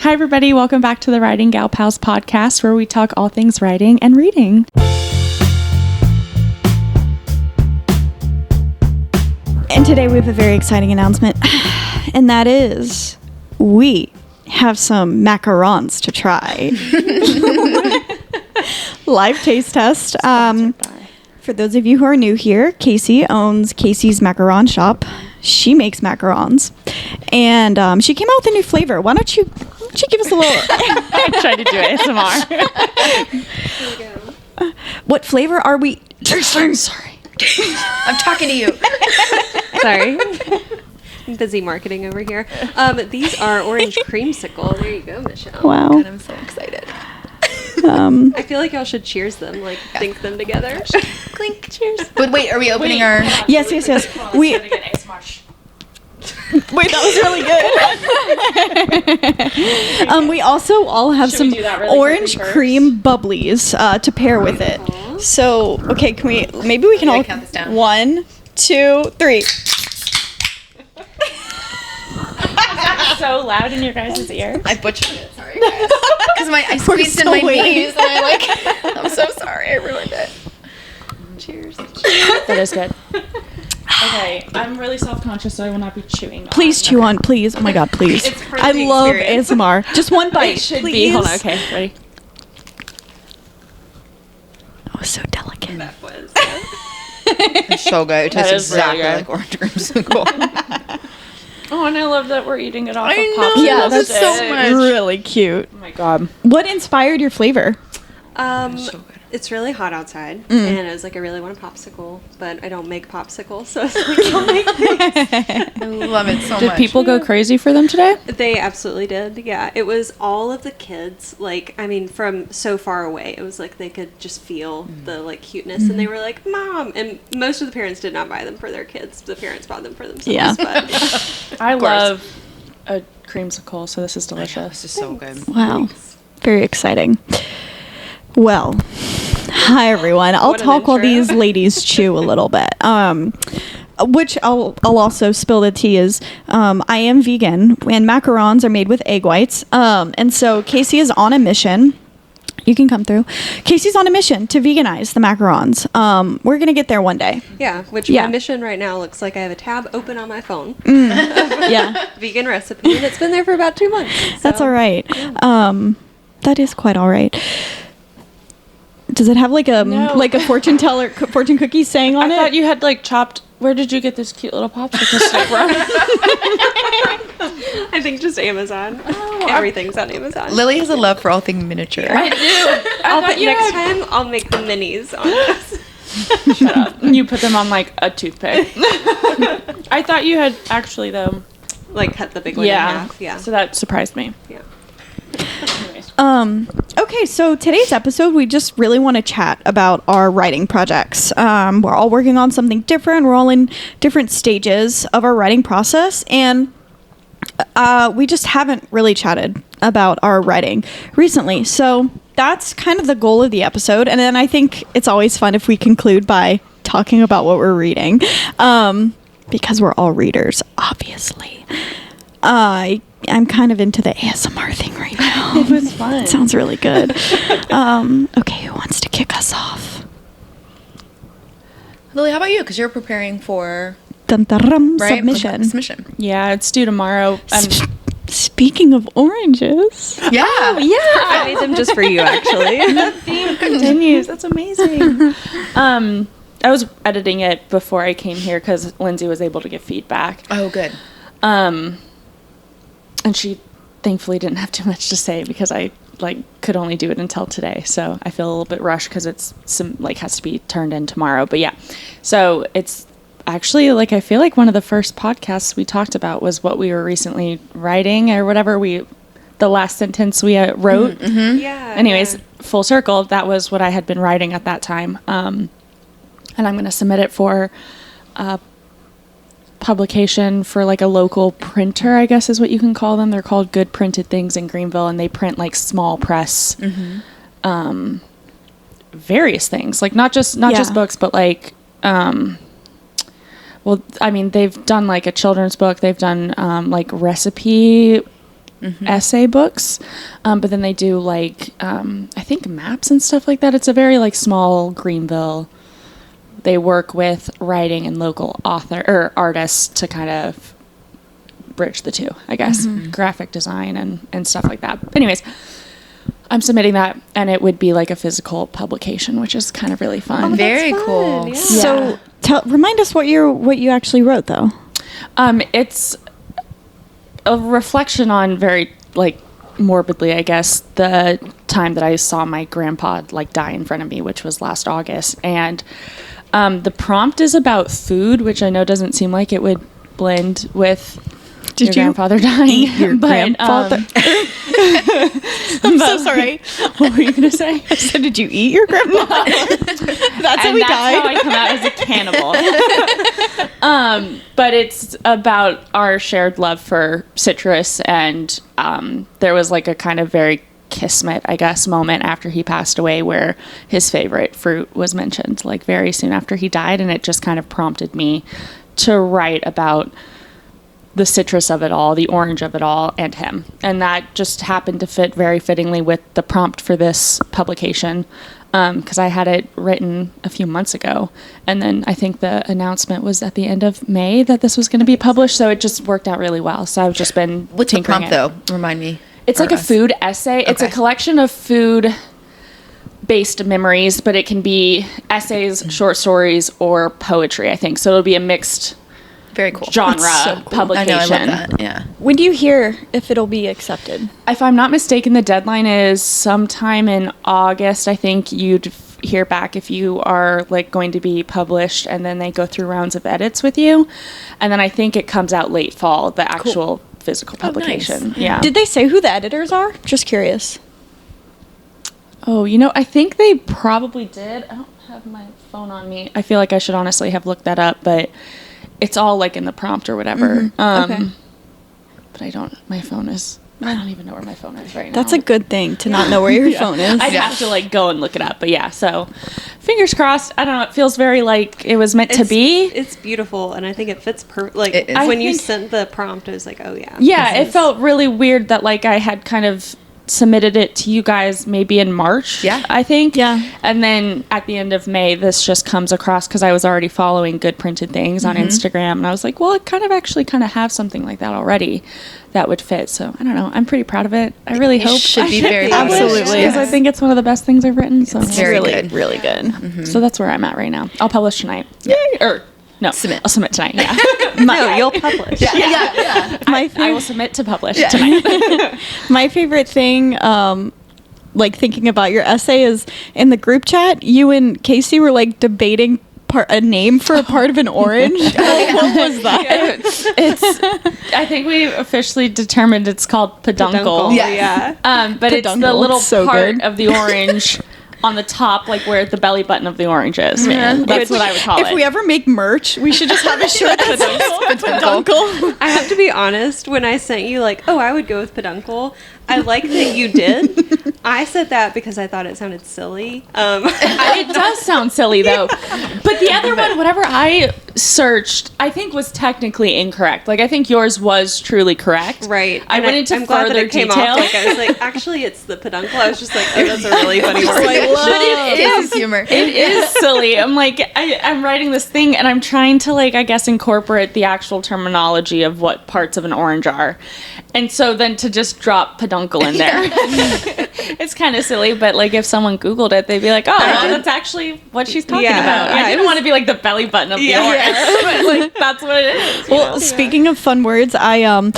Hi, everybody. Welcome back to the Writing Gal Pals podcast, where we talk all things writing and reading. And today we have a very exciting announcement, and that is we have some macarons to try. Live taste test. For those of you who are new here, Casey owns Casey's Macaron shop. She makes macarons, and she came out with a new flavor. Why don't you give us a little... I tried to do ASMR. Here we go. What flavor are we... Sorry. I'm talking to you. Sorry. Busy marketing over here. These are orange creamsicle. There you go, Michelle. Wow. God, I'm so excited. I feel like y'all should cheers them, like think them together. Clink. Cheers. But wait, are we opening our... Yes. Wait, that was really good. We also all have some orange cream bubblies to pair with it. So, okay, maybe we can all count this down. 1, 2, 3. So loud in your guys' ears. I butchered it. Sorry, guys. Because I squeezed in my knees and I'm so sorry. I ruined it. Cheers. That is good. Okay, I'm really self-conscious, so I will not be chewing. Please chew on, please. Oh my god, please. It's part of I the love experience. ASMR. Just one bite, It should please. be. Hold on. Okay, ready? That was so delicate. That was. It's so good. It tastes is really exactly good. like orange creamsicle. Oh, and I love that we're eating it off I of know. popsicle Yeah, that's sticks. so much. really cute. Oh my god. What inspired your flavor? So good. It's really hot outside, and I was like, I really want a popsicle, but I don't make popsicles, so I was like, I'll make these. I love it so Did much. people go crazy for them today? They absolutely did. Yeah, it was all of the kids. Like, I mean, from so far away, it was like they could just feel the like cuteness, and they were like, "Mom!" And most of the parents did not buy them for their kids. The parents bought them for themselves. Yeah. But I love a creamsicle, so this is delicious. This is so good. Wow. Very exciting. Well, hi everyone. I'll What an talk while intro. these ladies chew a little bit. Which I'll also spill the tea is I am vegan and macarons are made with egg whites. And so Casey is on a mission. You can come through. Casey's on a mission to veganize the macarons. We're going to get there one day. yeah, which Yeah. my mission right now looks like I have a tab open on my phone, Yeah, vegan recipe, and it's been there for about 2 months. that's so- all right. That is quite all right. Does it have like a No. fortune teller, fortune cookie saying on I it? thought you had like chopped. Where did you get this cute little popsicle stick from? I think just Amazon. Everything's on Amazon. Lily has a love for all things miniature. I do. Next time, I'll make the minis on this. Shut up. You put them on like a toothpick. I thought you had actually though. Like cut the big one in half. Yeah. So that surprised me. Yeah. Anyways. Okay, so today's episode, we just really want to chat about our writing projects. We're all working on something different. We're all in different stages of our writing process, and we just haven't really chatted about our writing recently. So that's kind of the goal of the episode. And then I think it's always fun if we conclude by talking about what we're reading, because we're all readers, obviously. I'm kind of into the ASMR thing right now. It was fun. It sounds really good. Okay, who wants to kick us off? Lily, how about you? Because you're preparing for Dun-dun-dun, right? submission. Submission. Yeah, it's due tomorrow. Speaking of oranges. Yeah. I made them just for you, actually. The theme continues. That's amazing. I was editing it before I came here because Lindsay was able to give feedback. Oh, good. And she thankfully didn't have too much to say because I could only do it until today. So I feel a little bit rushed because it's has to be turned in tomorrow. But yeah, so it's actually I feel like one of the first podcasts we talked about was what we were recently writing or whatever the last sentence we wrote. Mm-hmm. Yeah. Anyways, yeah. full circle. That was what I had been writing at that time. And I'm going to submit it for publication for a local printer, I guess is what you can call them. They're called Good Printed Things in Greenville, and they print small press, various things, not just books, but well, I mean, they've done a children's book. They've done recipe essay books, but then they do like I think maps and stuff like that. It's a very like small Greenville. They work with writing and local author or artists to kind of bridge the two, I guess, graphic design and stuff like that. But anyways, I'm submitting that, and it would be like a physical publication, which is kind of really fun. Very fun, cool. yeah. So remind us what you actually wrote, though. It's a reflection on very like morbidly, I guess, the time that I saw my grandpa like die in front of me, which was last August. And the prompt is about food, which I know doesn't seem like it would blend with your grandfather dying. Eat your grandfather? I'm so sorry. What were you going to say? I said, did you eat your grandpa? That's how And we that's died. how I come out as a cannibal. But it's about our shared love for citrus, and there was like a kind of very kismet, I guess, moment after he passed away where his favorite fruit was mentioned, like very soon after he died, and it just kind of prompted me to write about the citrus of it all, the orange of it all, and him. And that just happened to fit very fittingly with the prompt for this publication, because I had it written a few months ago, and then I think the announcement was at the end of May that this was going to be published, so it just worked out really well. So I've just been What's the tinkering prompt, it. though? Remind me. It's like a food essay. It's a Okay. collection of food-based memories, but it can be essays, short stories, or poetry, I think. So it'll be a mixed Very cool. genre so cool. publication. I know, I love that. Yeah. When do you hear if it'll be accepted? If I'm not mistaken, the deadline is sometime in August. I think you'd hear back if you are like going to be published, and then they go through rounds of edits with you. And then I think it comes out late fall, the actual physical publication. nice. Yeah. Did they say who the editors are? Just curious. Oh, I think they probably did. I don't have my phone on me. I feel like I should honestly have looked that up, but it's all like in the prompt or whatever. Okay. But I don't even know where my phone is right now. That's a good thing to not know where your phone is. I'd have to like go and look it up. But yeah, so fingers crossed. I don't know. It feels very like it was meant to be. It's beautiful, and I think it fits Like It is. when I you think- sent the prompt, I was like, oh yeah. Yeah, this it is- felt really weird that like I had kind of submitted it to you guys maybe in March. Yeah. I think. Yeah. And then at the end of May, this just comes across because I was already following Good Printed Things on Instagram, and I was like, well, it kind of have something like that already that would fit. So I don't know. I'm pretty proud of it. I really hope should I be should very publish, Absolutely. because I think it's one of the best things I've written. So It's very really, good. really good. So that's where I'm at right now. I'll publish tonight. Yay! Or no, Submit. I'll submit tonight. Yeah. No, you'll publish. Yeah. My I will submit to publish tonight. My favorite thing, like thinking about your essay, is in the group chat, you and Casey were like debating a name for a part of an orange. What was that? It's. I think we officially determined it's called peduncle. Peduncle, Yeah. yeah. But it's the Peduncle, little it's so part good. of the orange on the top, like where the belly button of the orange is. That's what I would call it. If we ever make merch, we should just have a shirt that says peduncle. I have to be honest, when I sent you like, oh, I would go with peduncle, I like that you did. I said that because I thought it sounded silly. It does sound silly though. But the other one, whatever I searched, I think was technically incorrect. Like I think yours was truly correct. Right. I And went into I'm glad that further it came detail. off like I was like, actually, it's the peduncle. I was just like, oh, that's a really funny word. But it is humor. It is silly. I'm like, I'm writing this thing and I'm trying to like, I guess, incorporate the actual terminology of what parts of an orange are. And so then to just drop peduncle in there, it's kind of silly. But like if someone Googled it, they'd be like, oh, that's actually what she's talking Yeah. about. Yeah, I it didn't was- want to be like the belly button of the Yeah. orange. But like, that's what it is. Well, speaking of fun words, I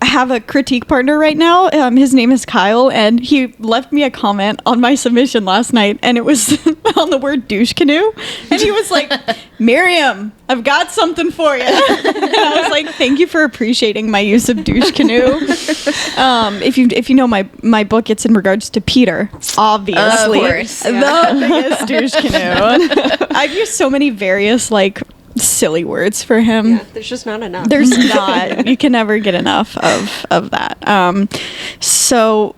have a critique partner right now. His name is Kyle, and he left me a comment on my submission last night, and it was on the word douche canoe, and he was like, "Miriam, I've got something for you." And I was like, "Thank you for appreciating my use of douche canoe." If you know my book, it's in regards to Peter, obviously, Of course, the biggest douche canoe. I've used so many various like silly words for him. Yeah, there's just not enough. There's not. You can never get enough of that. So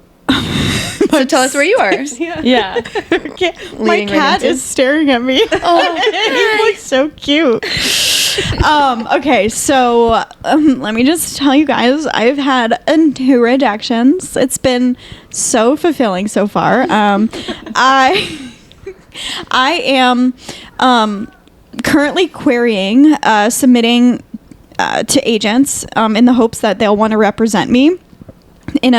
So tell us where you are. Yeah. Okay. My Leading right cat into- is staring at me. Oh, He looks so cute. Okay, so let me just tell you guys, I've had 2 rejections. It's been so fulfilling so far. I am currently querying, submitting to agents in the hopes that they'll want to represent me in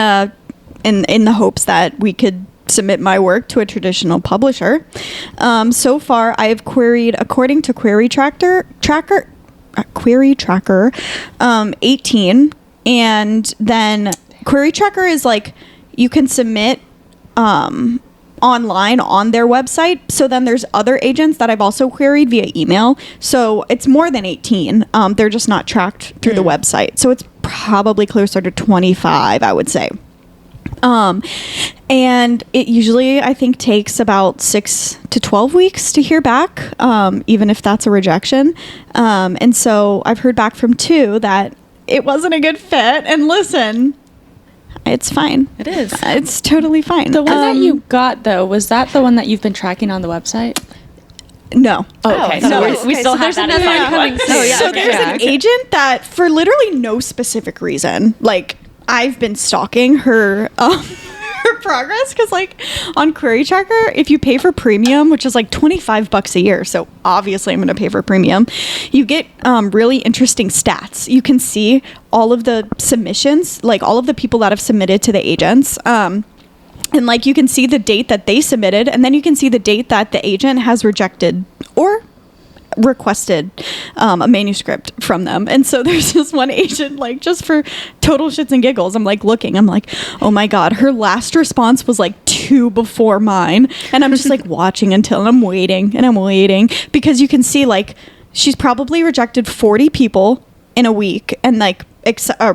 the hopes that we could submit my work to a traditional publisher. So far, I have queried, according to Query Tracker, 18, and then Query Tracker is like you can submit online on their website. So then there's other agents that I've also queried via email. So it's more than 18. They're just not tracked through the website. So it's probably closer to 25, I would say. And it usually, I think, takes about 6 to 12 weeks to hear back, even if that's a rejection. And so I've heard back from 2 that it wasn't a good fit. And listen, it's fine. It is. It's totally fine. The one that you got, though, was that the one that you've been tracking on the website? No. Oh, okay. no, So we still have that as another one. coming soon. Oh, yeah. So okay. there's an agent that, for literally no specific reason, like, I've been stalking her her progress, because like on Query Tracker, if you pay for premium, which is like $25 a year, so obviously I'm going to pay for premium, you get really interesting stats. You can see all of the submissions, like all of the people that have submitted to the agents. And like you can see the date that they submitted, and then you can see the date that the agent has rejected or requested a manuscript from them. And so there's this one agent, like, just for total shits and giggles, I'm like looking, I'm like, oh my god, her last response was like 2 before mine, and I'm just like watching until I'm waiting because you can see like she's probably rejected 40 people in a week and like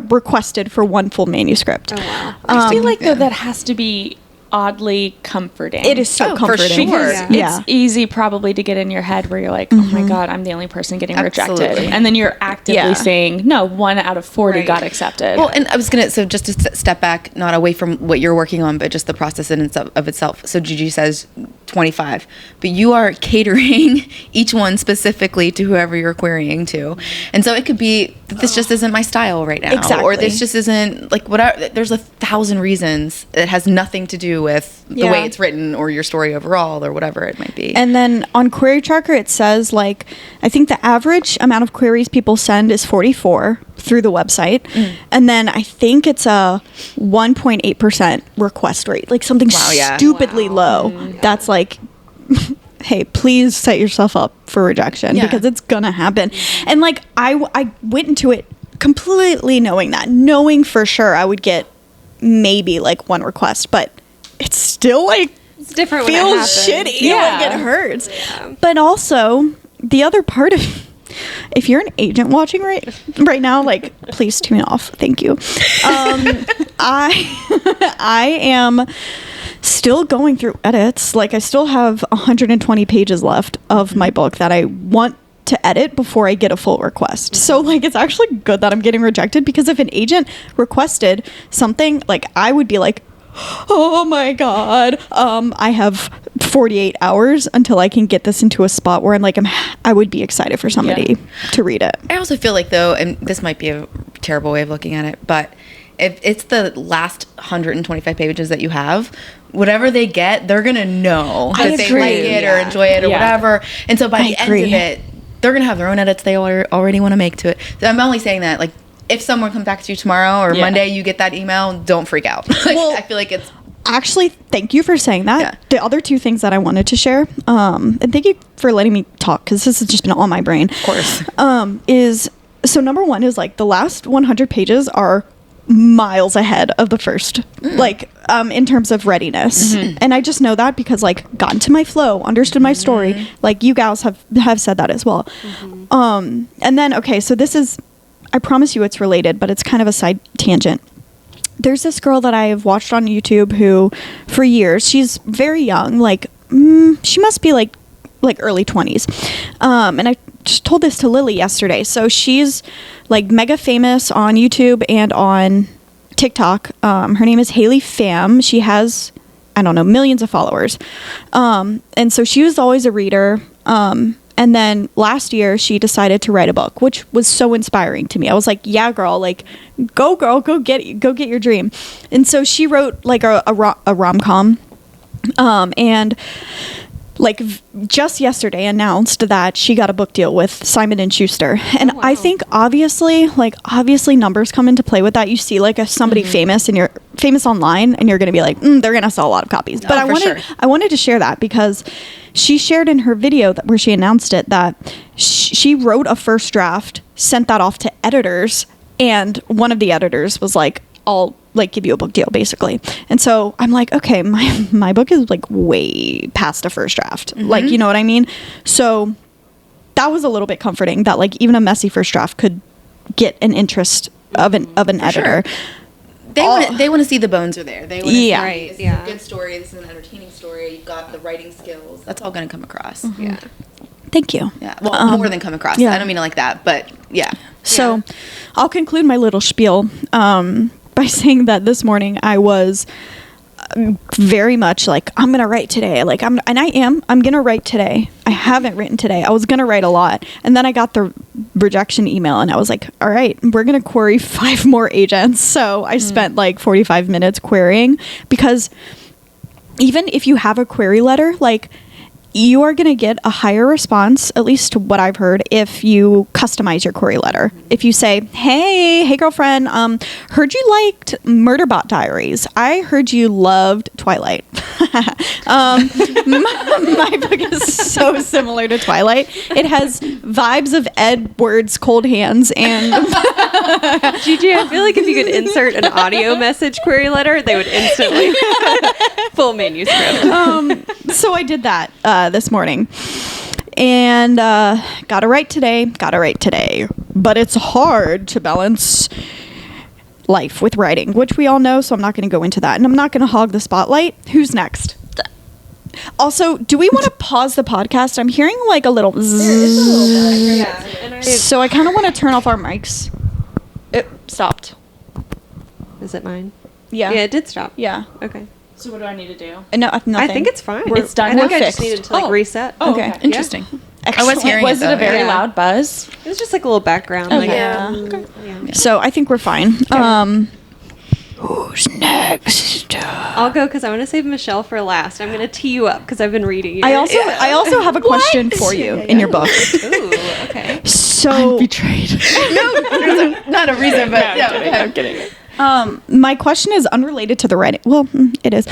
requested for 1 full manuscript. Oh, wow. I feel like, though, that has to be oddly comforting. It is so Oh, for comforting. sure. Yeah. It's easy probably to get in your head where you're like, oh my God, I'm the only person getting rejected. Absolutely. And then you're actively Yeah. saying, no, 1 out of 40 Right. got accepted. Well, and I was going to, so just to step back, not away from what you're working on, but just the process in itself, of itself. So Gigi says 25, but you are catering each one specifically to whoever you're querying to. And so it could be, this just isn't my style right now. Exactly. Or this just isn't, like, whatever. There's 1,000 reasons. It has nothing to do with the Yeah. way it's written or your story overall or whatever it might be. And then on Query Tracker, it says, like, I think the average amount of queries people send is 44 through the website. And then I think it's a 1.8% request rate, like something Wow, yeah. stupidly low. That's like, hey, please set yourself up for rejection Yeah. because it's going to happen. And like, I went into it completely knowing for sure I would get maybe like 1 request, but it's still like, It's different when it feels happens. shitty. Yeah. Like it hurts. Yeah. But also, the other part of, if you're an agent watching right now, like, please tune off. Thank you. I am still going through edits. Like, I still have 120 pages left of my book that I want to edit before I get a full request. So like, it's actually good that I'm getting rejected, because if an agent requested something, like, I would be like, oh my god, I have 48 hours until I can get this into a spot where I'm like, I would be excited for somebody to read it. I also feel like, though, and this might be a terrible way of looking at it, but if it's the last 125 pages that you have, whatever they get, they're going to know I that they agree. like it or Yeah. enjoy it or Yeah. whatever. And so by I the agree. end of it, they're going to have their own edits they already want to make to it. So I'm only saying that, like, if someone comes back to you tomorrow or Yeah. Monday, you get that email, don't freak out. Like, Well, I feel like it's... Actually, thank you for saying that. Yeah. The other 2 things that I wanted to share, and thank you for letting me talk, because this has just been on my brain. Of course. Is, so number 1 is like the last 100 pages are miles ahead of the first, like, in terms of readiness. And I just know that because, like, got into my flow, understood my story. Like, you gals have said that as well. And then, okay, so this is, I promise you it's related, but it's kind of a side tangent. There's this girl that I've watched on YouTube who, for years, she's very young, like, she must be like early 20s. And I just told this to Lilly yesterday. So she's like mega famous on YouTube and on TikTok. Her name is Haley Pham. She has, I don't know, millions of followers. And so she was always a reader. And then last year she decided to write a book, which was so inspiring to me. I was like, yeah, girl, like, go girl, go get your dream. And so she wrote like a rom-com. And like just yesterday announced that she got a book deal with Simon & Schuster. And wow. I think obviously numbers come into play with that. You see like somebody famous and you're famous online and you're going to be like, they're going to sell a lot of copies. But I wanted to share that because she shared in her video where she announced it that she wrote a first draft, sent that off to editors, and one of the editors was like, I'll like give you a book deal basically. And so I'm like, okay, my book is like way past a first draft. Like, you know what I mean? So that was a little bit comforting that like even a messy first draft could get an interest of an editor. Sure. They want to see the bones are there. They want to see right, this is a good story, this is an entertaining story, you've got the writing skills. That's all going to come across. Yeah. Thank you. Yeah. Well, more than come across. yeah. I don't mean it like that, but yeah. So I'll conclude my little spiel by saying that this morning I was very much like, I'm going to write today. Like I'm going to write today. I haven't written today. I was going to write a lot. And then I got the rejection email and I was like, all right, we're going to query 5 more agents. So I spent like 45 minutes querying because even if you have a query letter, like you are going to get a higher response, at least what I've heard, if you customize your query letter. If you say, hey girlfriend, heard you liked Murderbot Diaries. I heard you loved Twilight. My book is so similar to Twilight. It has vibes of Edward's Cold Hands and Gigi, I feel like if you could insert an audio message query letter, they would instantly full manuscript. So I did that this morning. And gotta write today. But it's hard to balance life with writing, which we all know, so I'm not going to go into that. And I'm not going to hog the spotlight. Who's next? Also, do we want to pause the podcast? I'm hearing like a little zzz. Yeah. So I kind of want to turn off our mics. It stopped. Is it mine? Yeah. Yeah, it did stop. Yeah. Okay. So what do I need to do? No, nothing. I think it's fine. It's done. I think We're I just fixed. needed to like reset. Oh, Okay. Interesting. Excellent. I was hearing Was it, it though. a very Yeah. loud buzz? It was just like a little background. Okay. Like, Yeah. yeah. So I think we're fine. Who's next? I'll go because I want to save Michelle for last. I'm going to tee you up because I've been reading you. I also have a question for you in your book. Ooh, okay. So Betrayed. Not a reason, but I'm kidding. my question is unrelated to the writing. Well, it is.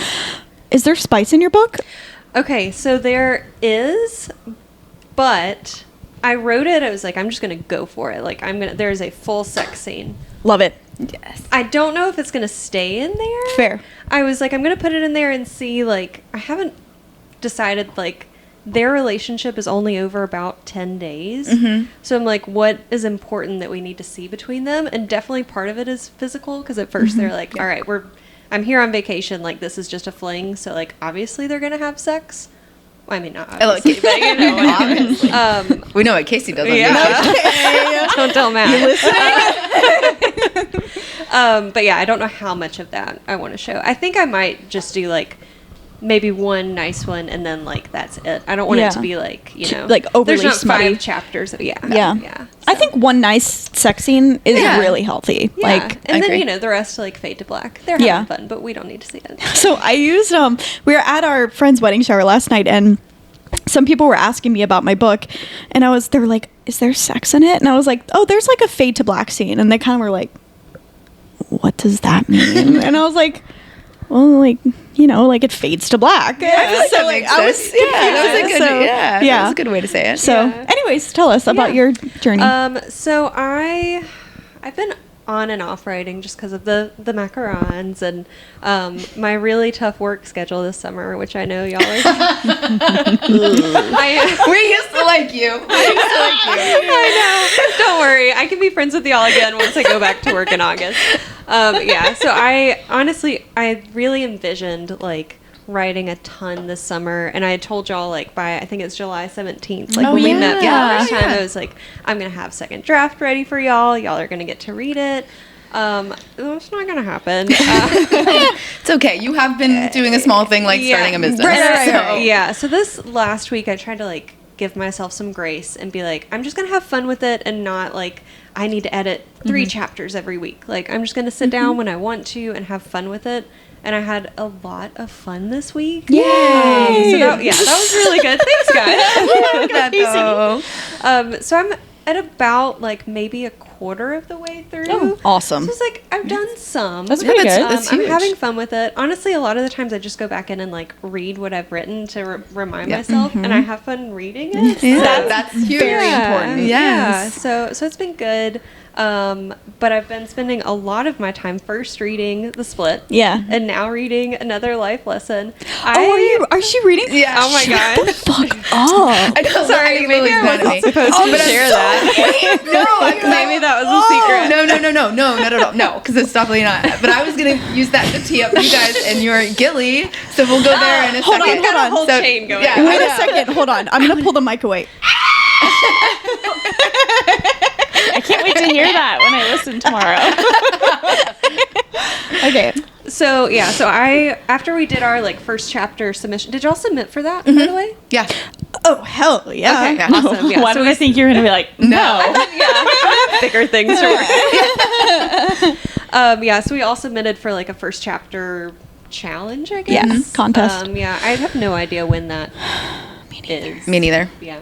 Is there spice in your book? Okay, so there is, but I wrote it. I was like, I'm just going to go for it. Like, there's a full sex scene. Love it. yes. I don't know if it's going to stay in there. Fair. I was like, I'm going to put it in there and see, like, I haven't decided, like, their relationship is only over about 10 days. Mm-hmm. So I'm like, what is important that we need to see between them? And definitely part of it is physical, because at 1st they're like, all right, I'm here on vacation. Like, this is just a fling. So, like, obviously they're going to have sex. Well, I mean, not obviously, but, you know, obviously. We know what Casey does on Yeah. Don't tell Matt. But yeah, I don't know how much of that I want to show. I think I might just do like maybe one nice one and then like that's it. I don't want it to be like, you know, like overly there's not smutty. 5 chapters. Yeah. I think one nice sex scene is really healthy. Yeah. Like, and then agree. you know the rest like fade to black. They're having fun, but we don't need to see it. so I used we were at our friend's wedding shower last night and some people were asking me about my book and they were like, is there sex in it? And I was like, oh, there's like a fade to black scene. And they kind of were like, what does that mean? And I was like, well, like, you know, like it fades to black. I feel like that makes sense. That was a good way to say it. So anyways, tell us about your journey. So I've been on and off writing just because of the macarons and my really tough work schedule this summer, which I know y'all are. We used to like you. I know. Don't worry. I can be friends with y'all again once I go back to work in August. So I really envisioned like writing a ton this summer, and I had told y'all like by I think it's July 17th, like when we met for the first time, I was like, I'm gonna have second draft ready for y'all. Y'all are gonna get to read it. That's not gonna happen. It's okay. You have been doing a small thing like starting a business. Right. So this last week I tried to like give myself some grace and be like, I'm just gonna have fun with it and not like I need to edit 3 chapters every week. Like I'm just gonna sit down when I want to and have fun with it. And I had a lot of fun this week. Yay! That was really good. Thanks, guys. So I'm at about like maybe a quarter of the way through. Oh, awesome. So it's like I've done some. That's pretty good. That's I'm huge. having fun with it. Honestly, a lot of the times I just go back in and like read what I've written to remind myself, and I have fun reading it. Yeah, that's huge. Very important. Yes. Yeah. So it's been good. But I've been spending a lot of my time first reading The Split. Yeah. And now reading another life lesson. Are she reading? Yeah. Oh my god. Fuck off. I know. Sorry, maybe I wasn't supposed to share that. Maybe that was a secret. No, not at all. No, because it's definitely not. But I was gonna use that to tee up you guys and your Gilly, so we'll go there in a Hold on, second. hold on. Whole So- chain going. yeah. Wait a second. Hold on. I'm gonna pull the mic away. I can't wait to hear that when I listen tomorrow. Okay. So I after we did our like first chapter submission, did y'all submit for that by the way? Yeah. Oh hell yeah. Okay, Yeah. awesome. Yeah, Why so did we I think you were going to be like, no? bigger things to work. So we all submitted for like a first chapter challenge, I guess. Yeah, contest. I have no idea when that is. Me neither. Yeah.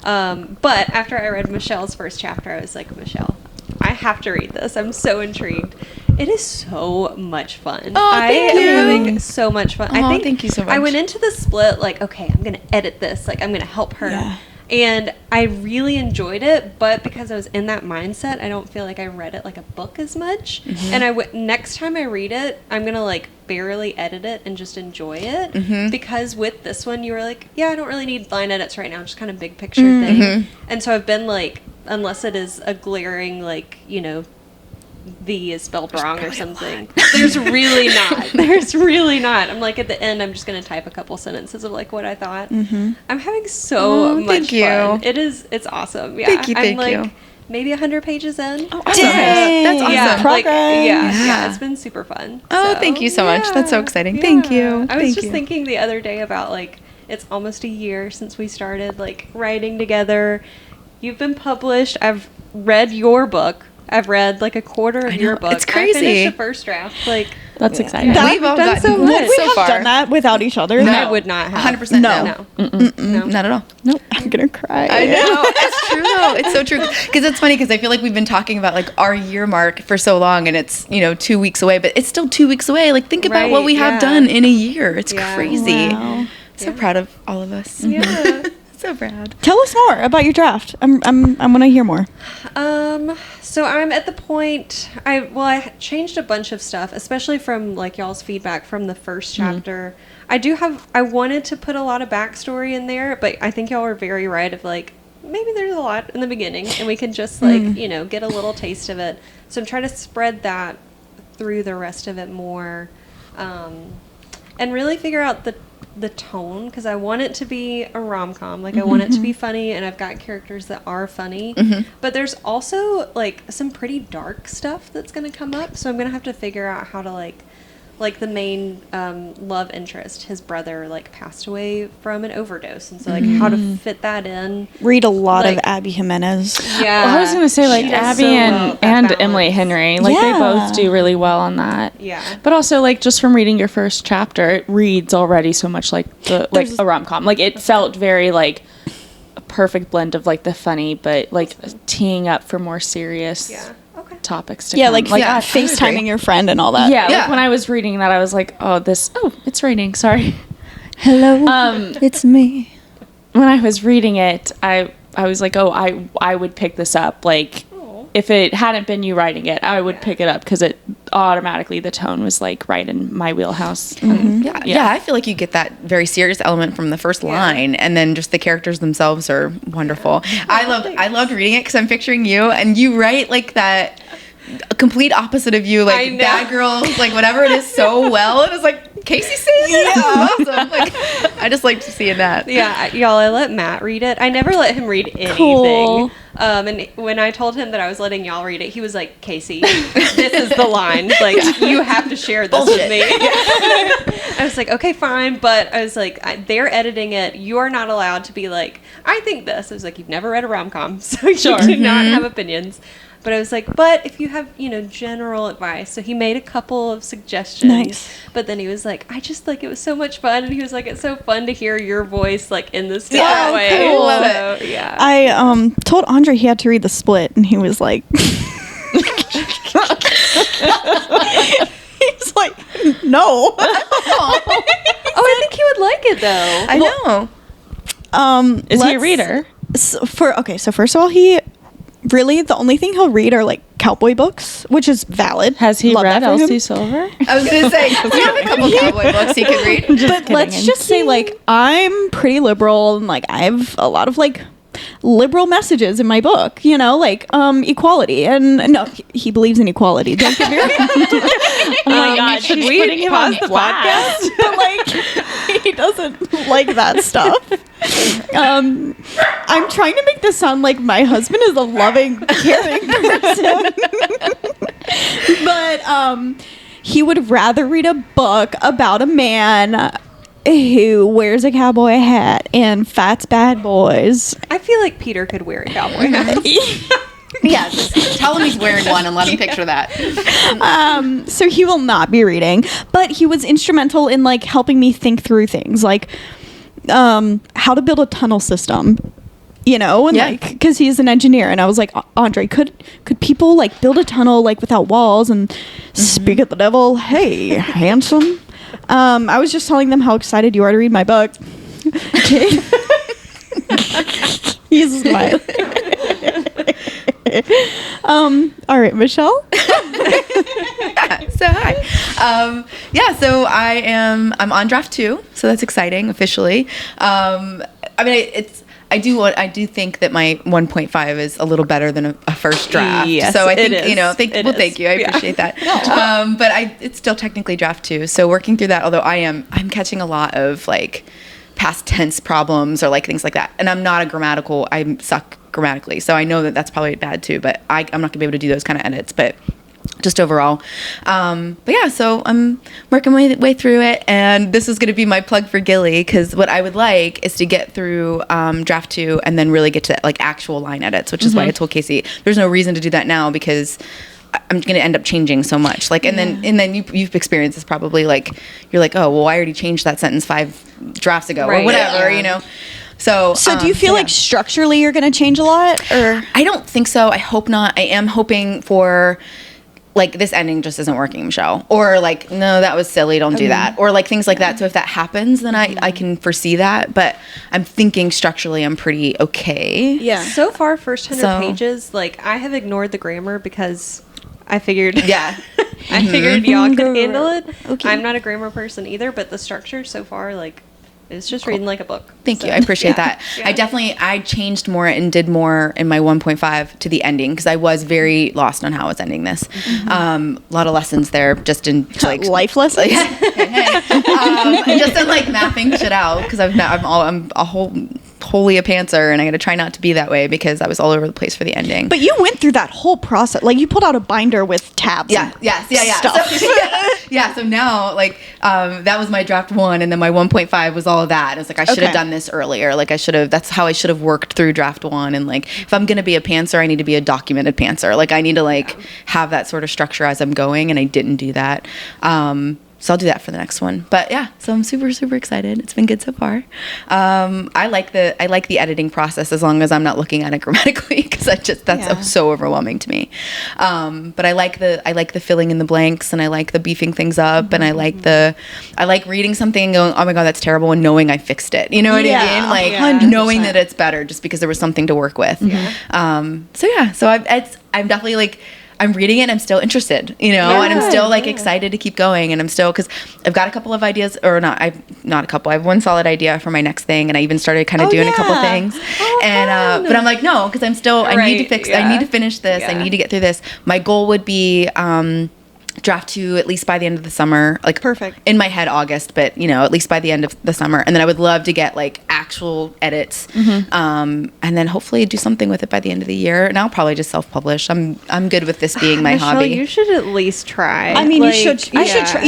But after I read Michelle's first chapter, I was like, Michelle, I have to read this. I'm so intrigued. It is so much fun. Oh, thank you. am having so much fun. Oh, thank you so much. I went into the split like, okay, I'm going to edit this. Like, I'm going to help her. Yeah. And I really enjoyed it, but because I was in that mindset, I don't feel like I read it like a book as much. And next time I read it, I'm going to like barely edit it and just enjoy it. Because with this one, you were like, yeah, I don't really need line edits right now, just kind of big picture thing. And so I've been like, unless it is a glaring, like, you know, the is spelled wrong or something. There's really not. There's really not. I'm like at the end, I'm just gonna type a couple sentences of like what I thought. I'm having so much fun. It's awesome. Yeah, Thank you. I'm like maybe 100 pages in. Oh, awesome. That's awesome. Yeah, Progress. yeah, it's been super fun. Oh, So, thank you so much. That's so exciting. yeah. Thank you. I was Thank just you. thinking the other day about like it's almost a year since we started like writing together. You've been published. I've read your book. I've read like a quarter of your book. It's crazy. I finished the first draft. Like That's exciting. That- We've all done gotten so Would much. we so have far. done that without each other? I would not have. 100% No. No. Not at all. Nope. I'm gonna cry. I know. It's true though. It's so true. Because it's funny because I feel like we've been talking about like our year mark for so long and it's, 2 weeks away, but it's still 2 weeks away. Like think about what Right, we have yeah. done in a year. It's Yeah. crazy. Wow. So proud of all of us. Yeah. So proud. Tell us more about your draft. I want to hear more. So I'm at the point I changed a bunch of stuff, especially from like y'all's feedback from the first chapter. I wanted to put a lot of backstory in there, but I think y'all were very right of like maybe there's a lot in the beginning and we can just like, get a little taste of it. So I'm trying to spread that through the rest of it more. And really figure out the tone, because I want it to be a rom-com. Like I want it to be funny, and I've got characters that are funny, but there's also like some pretty dark stuff that's going to come up, so I'm going to have to figure out how to like the main love interest, his brother like passed away from an overdose, and so like how to fit that in. Read a lot of Like- Abby Jimenez. Yeah, Well, I was going to say, like, she does Abby so well with that and balance. Emily Henry. Like, they Yeah. both do really well on that. Yeah. But also, like, just from reading your first chapter, it reads already so much like There's- a rom-com. Like, it felt very, like, a perfect blend of, like, the funny, but, like, teeing up for more serious Yeah. Okay. topics to Yeah, come. like yeah, I FaceTiming agree. your friend and all that. Yeah, Yeah. like, when I was reading that, I was like, oh, it's raining. Sorry. Hello, it's me. When I was reading it, I was like, oh, I would pick this up. Like, if it hadn't been you writing it, I would pick it up because it automatically, the tone was like right in my wheelhouse. And, Yeah, I feel like you get that very serious element from the first line, and then just the characters themselves are wonderful. I loved reading it because I'm picturing you, and you write like that a complete opposite of you, I like know. bad girl, like whatever it is, so well. It was like Casey saying it. Yeah. Awesome. Like I just liked seeing that. Yeah, y'all, I let Matt read it. I never let him read anything. Cool. And when I told him that I was letting y'all read it, he was like, Casey, this is the line. Like, you have to share this with me. I was like, okay, fine. But I was like, they're editing it. You are not allowed to be like, I think this. I was like, you've never read a rom-com, so you do not have opinions. But I was like, but if you have, general advice. So he made a couple of suggestions. Nice. But then he was like, I just like, it was so much fun. And he was like, it's so fun to hear your voice like in this different Yeah, way. cool. So, yeah. I told Andre he had to read The Split, and he was like, he's like, no. Oh, I think he would like it though. I know. Is he a reader? So first of all, the only thing he'll read are like cowboy books, which is valid. Has he Love read that for him. Elsie Silver? I was gonna say we have a couple cowboy books he could read. But let's just say, like, I'm pretty liberal, and like I have a lot of like liberal messages in my book, like equality, and no, he believes in equality. Don't get me wrong. Oh my God, should she's we putting him pause on the blast. But like he doesn't like that stuff. I'm trying to make this sound like my husband is a loving, caring person. But he would rather read a book about a man who wears a cowboy hat and fights bad boys. I feel like Peter could wear a cowboy hat. Yeah, just tell him he's wearing one and let him picture that. So he will not be reading, but he was instrumental in like helping me think through things like how to build a tunnel system, and like because he's an engineer, and I was like, Andre, could people like build a tunnel like without walls and speak at the devil? Hey, handsome. I was just telling them how excited you are to read my book. He's smiling. All right, Michelle. So hi. So I'm on draft 2, so that's exciting officially. I do think that my 1.5 is a little better than a first draft. Yes, so I think it is. thank you. I appreciate that. But it's still technically draft 2. So working through that, although I'm catching a lot of like past tense problems or like things like that. And I'm not I suck grammatically. So I know that that's probably bad too, but I'm not gonna be able to do those kind of edits, but just overall. So I'm working my way through it, and this is going to be my plug for Gilly, because what I would like is to get through draft 2 and then really get to like actual line edits, which is why I told Casey there's no reason to do that now, because I'm going to end up changing so much. Like, and then you've experienced this probably, like, you're like, oh, well, I already changed that sentence 5 drafts ago or whatever, So do you feel like structurally you're going to change a lot, or? I don't think so. I hope not. I am hoping for, like, this ending just isn't working, Michelle. Or, like, no, that was silly, don't do that. Or, like, things like that. So if that happens, then I can foresee that. But I'm thinking structurally I'm pretty okay. Yeah. So far, first 100 pages, like, I have ignored the grammar because I figured... Yeah. I figured y'all could handle it. Okay. I'm not a grammar person either, but the structure so far, like... It's just reading like a book. Thank you. I appreciate that. Yeah. I changed more and did more in my 1.5 to the ending, because I was very lost on how I was ending this. A lot of lessons there, just in like life lessons. Just in like mapping shit out, because I'm wholly a pantser, and I got to try not to be that way, because I was all over the place for the ending. But you went through that whole process. Like, you pulled out a binder with tabs. Yeah. Stuff. So now, like, that was my draft 1, and then my 1.5 was all of that. It's like, I should have done this earlier. Like, that's how I should have worked through draft 1. And like, if I'm going to be a pantser, I need to be a documented pantser. Like, I need to like have that sort of structure as I'm going, and I didn't do that. So I'll do that for the next one. But yeah, so I'm super, super excited. It's been good so far. I like the editing process, as long as I'm not looking at it grammatically, because that's so overwhelming to me. But I like the filling in the blanks, and I like the beefing things up, and I like reading something and going, oh my God, that's terrible, and knowing I fixed it. You know what I mean? Like 100%. knowing that it's better just because there was something to work with. So I'm definitely like, I'm reading it and I'm still interested, and I'm still like excited to keep going, and I'm still, because I've got a couple of ideas, or not a couple, I have one solid idea for my next thing, and I even started kind of doing a couple things, but I'm like, no, because I'm still, I need to finish this, I need to get through this. My goal would be, draft 2 at least by the end of the summer. Like Perfect. in my head August, but at least by the end of the summer. And then I would love to get like actual edits, and then hopefully do something with it by the end of the year. And I'll probably just self-publish. I'm good with this being my Michelle, hobby. you should at least try. I mean, Like, you should try.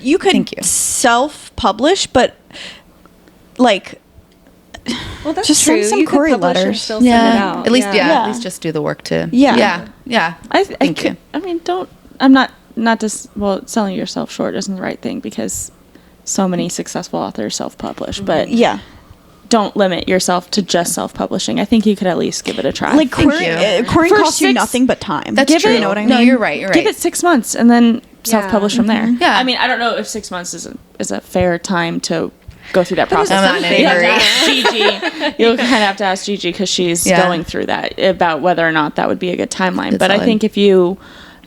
You could Thank you. self-publish, but like Well, that's just true. send some You could query publish or letters. Still send it out. At least Yeah. at least just do the work to Yeah. Thank you. I mean, I'm not just, selling yourself short isn't the right thing because so many successful authors self-publish, but yeah. don't limit yourself to just self-publishing. I think you could at least give it a try. Like Thank querying For costs you 6 nothing but time. That's Give true. it- You know what I mean? No, you're right. You're right. Give it 6 months and then self-publish from there. Yeah. I mean, I don't know if 6 months is a fair time to go through that process. I'm not in any You'll have to hurry. ask Gigi. You'll kind of have to ask Gigi because she's Yeah. going through that about whether or not that would be a good timeline. That's but I solid. think if you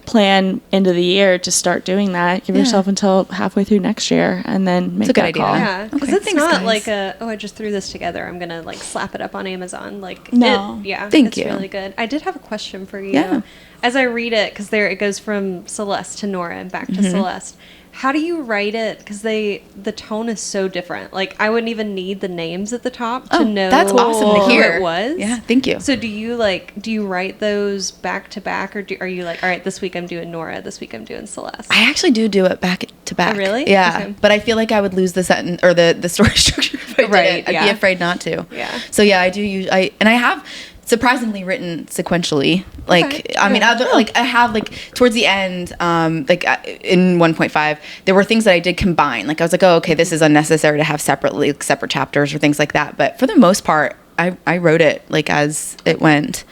plan into the year to start doing that, give yourself until halfway through next year and then make a good that idea. call. Yeah, because Okay. it's Thanks, not guys. like I just threw this together. I'm gonna like slap it up on Amazon. Like, No. Thank it's you. really good. I did have a question for you. Yeah. As I read it, because it goes from Celeste to Nora and back to Mm-hmm. Celeste. How do you write it? Because the tone is so different. Like, I wouldn't even need the names at the top to know. That's awesome to who hear. it was. Yeah, thank you. So do you write those back to back, or are you like, all right, this week I'm doing Nora, this week I'm doing Celeste? I actually do it back to back. Oh, really? Yeah. Okay. But I feel like I would lose the sentence or the story structure if I did Right, it. I'd yeah. be afraid not to. Yeah. So yeah, I do use I have surprisingly written sequentially. Like Okay. I mean, Yeah. I have like towards the end, in 1.5, there were things that I did combine. Like I was like, oh, okay, this is unnecessary to have separate chapters or things like that. But for the most part, I wrote it like as it went.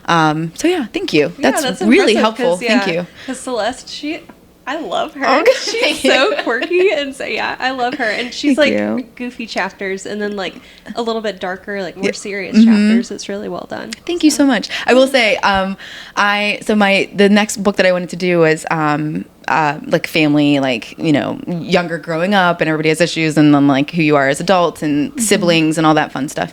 So yeah, thank you. Yeah, That's really impressive, helpful. 'cause, yeah, Thank you. Because Celeste, I love her. Okay. She's so quirky, and so yeah, I love her. And she's Thank like you. goofy chapters, and then like a little bit darker, like more serious Mm-hmm. chapters. It's really well done. Thank you so much. I will say, the next book that I wanted to do was like family, like younger growing up, and everybody has issues, and then like who you are as adults and siblings and all that fun stuff.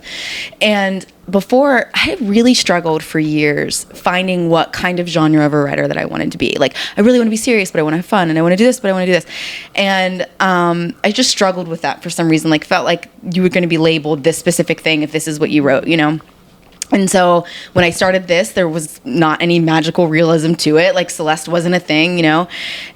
And before, I had really struggled for years finding what kind of genre of a writer that I wanted to be. Like, I really want to be serious, but I want to have fun, and I want to do this, but I want to do this. And I just struggled with that for some reason. Like, felt like you were going to be labeled this specific thing if this is what you wrote, And so when I started this, there was not any magical realism to it. Like Celeste wasn't a thing,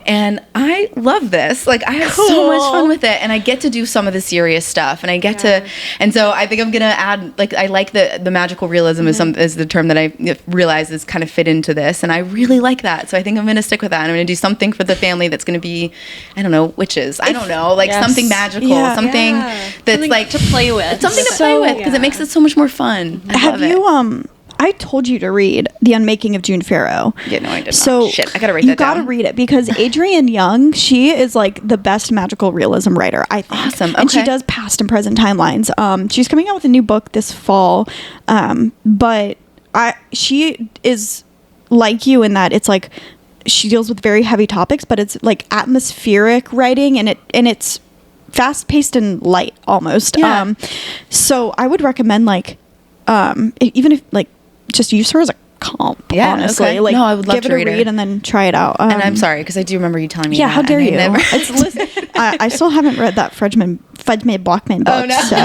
And I love this. Like I have so much fun with it, and I get to do some of the serious stuff, and I get to. And so I think I'm gonna add. Like I like the magical realism is the term that I realize is kind of fit into this, and I really like that. So I think I'm gonna stick with that. And I'm gonna do something for the family that's gonna be, I don't know, witches. I don't know, like Yes. something magical, Yeah. something Yeah. that's Something like to play with. something to play with because it makes it so much more fun. I Have love it. you I told you to read The Unmaking of June Farrow. Yeah, no, I did not. So Shit, I gotta write you that down. gotta read it because Adrienne Young, she is like the best magical realism writer, I think. Awesome, And she okay. does past and present timelines. She's coming out with a new book this fall, but she is like you in that it's like she deals with very heavy topics, but it's like atmospheric writing, and it's fast paced and light almost. Yeah. So I would recommend even if like just use her as a comp, Yeah, honestly. okay. Like No, I would love give to it a read her. read and then try it out. And I'm sorry because I do remember you telling me. Yeah, that, how dare and I you? never- Listen, I still haven't read that Fudgman Blockman book, no. so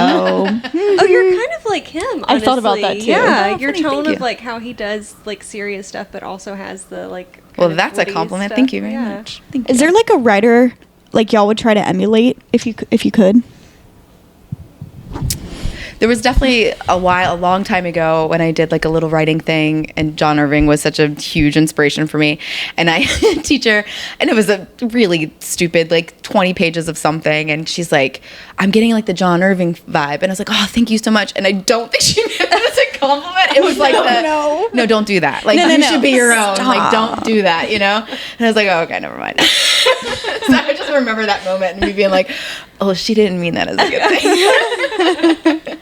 Oh, you're kind of like him. I thought about that, honestly. too. Yeah, Oh, your funny, tone thank of you. like how he does like serious stuff, but also has the like. Well, kind of that's a witty compliment. stuff. Thank you very Yeah. much. Thank is you. there like a writer like y'all would try to emulate if you could? There was definitely a long time ago when I did like a little writing thing, and John Irving was such a huge inspiration for me. And I had a teacher, and it was a really stupid, like 20 pages of something. And she's like, I'm getting like the John Irving vibe. And I was like, oh, thank you so much. And I don't think she meant that as a compliment. It was like, no, don't do that. Like, you should be your own. Like, don't do that, And I was like, oh, okay, never mind. So I just remember that moment and me being like, oh, she didn't mean that as a good thing.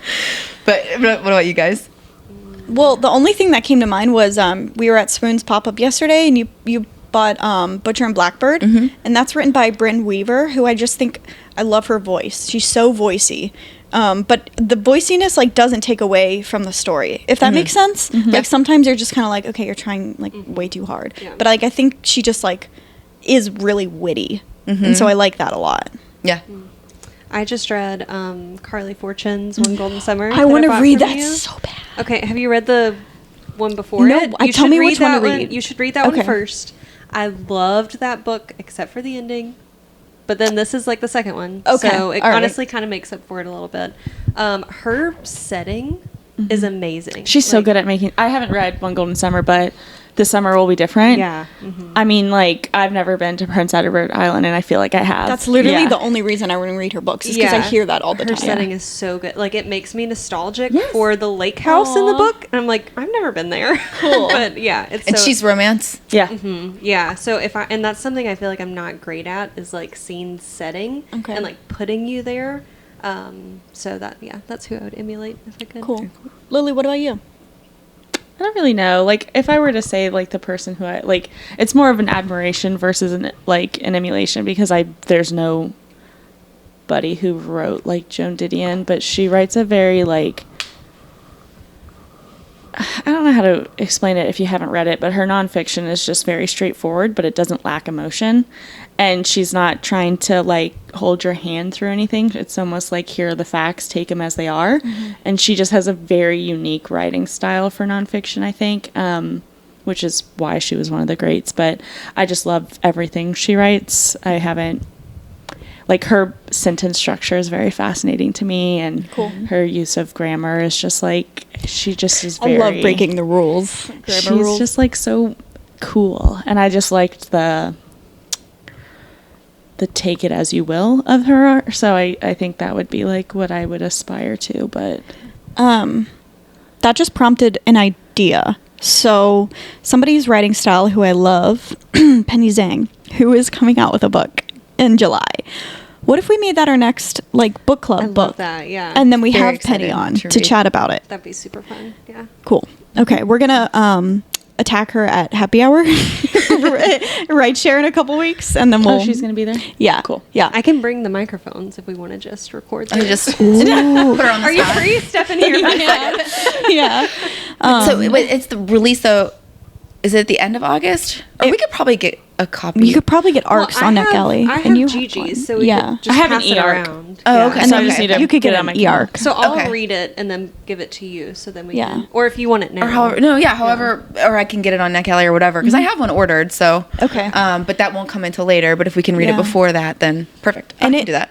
But what about you guys? Well, the only thing that came to mind was we were at Spoon's pop-up yesterday, and you bought Butcher and Blackbird, and that's written by Bryn Weaver, who I just think I love her voice. She's so voicey. But the voiciness like doesn't take away from the story, if that makes sense. Like sometimes you're just kind of like, okay, you're trying like way too hard. Yeah. But like I think she just like is really witty. And so I like that a lot. Yeah. I just read Carly Fortune's One Golden Summer. I want to bought read from that you. so bad. Okay, have you read the one before No, it? tell me which one to that read. You should read that Okay. one first. I loved that book, except for the ending. But then this is like the second one. Okay, So it all right. honestly kind of makes up for it a little bit. Her setting is amazing. She's so good at making. I haven't read One Golden Summer, but the summer will be different. Yeah. I mean, like, I've never been to Prince Edward Island, and I feel like I have. That's literally Yeah. the only reason I want to read her books is because I hear that all the Her time. setting is so good. Like, it makes me nostalgic Yes. for the lake house in the Aw. book. And I'm like, I've never been there. Cool. But yeah, it's And so, she's romance. Yeah. yeah. So and that's something I feel like I'm not great at is like scene setting Okay. and like putting you there. So that's who I would emulate if I could. Cool. Lily, what about you? I don't really know. Like, if I were to say, like, the person who I, like, it's more of an admiration versus an emulation, because there's nobody who wrote like Joan Didion, but she writes a very, like, I don't know how to explain it if you haven't read it, but her nonfiction is just very straightforward, but it doesn't lack emotion. And she's not trying to, like, hold your hand through anything. It's almost like, here are the facts, take them as they are. And she just has a very unique writing style for nonfiction, I think, which is why she was one of the greats. But I just love everything she writes. I haven't, like, her sentence structure is very fascinating to me, and her use of grammar is just, like, she just is very... I love breaking the rules. She's just, like, so cool. And I just liked the take it as you will of her art. So I think that would be, like, what I would aspire to. But that just prompted an idea. So somebody's writing style who I love, Penny Zhang, who is coming out with a book in July. What if we made that our next, like, book club I book? love that. Yeah. And then we Very have Penny excited on to to read. chat about it. That'd be super fun. Yeah. Cool. Okay, we're gonna attack her at happy hour, right? Share in a couple weeks, and then we'll. she's going to be there? Yeah. Cool. Yeah. I can bring the microphones if we want to just record. I there. just Ooh. put her on the Are you spot. free, Stephanie? yeah. So wait, it's the release though. Is it at the end of August? Or we could probably get a copy. You could probably get arcs on NetGalley. I have and you Gigi's, have one. so we yeah. could just I have an pass it e-arc. around. Oh, Yeah. okay. And So I then just need to you could get get it an on my camera. e-arc. So I'll Okay. read it and then give it to you, so then we Yeah. can. Or if you want it now. or however, or I can get it on NetGalley or whatever because I have one ordered. So Okay. but that won't come until later. But if we can read Yeah. it before that, then perfect. I can do that.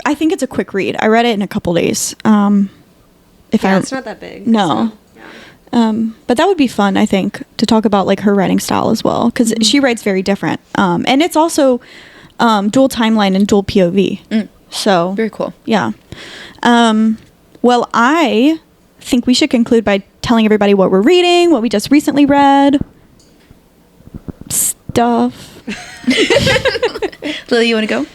I think it's a quick read. I read it in a couple days. If Yeah, I it's not that big. No. So, yeah. But that would be fun, I think, to talk about, like, her writing style as well, because she writes very different. And it's also dual timeline and dual POV. So Very cool. yeah. Well, I think we should conclude by telling everybody what we're reading, what we just recently read, stuff. Lily, you want to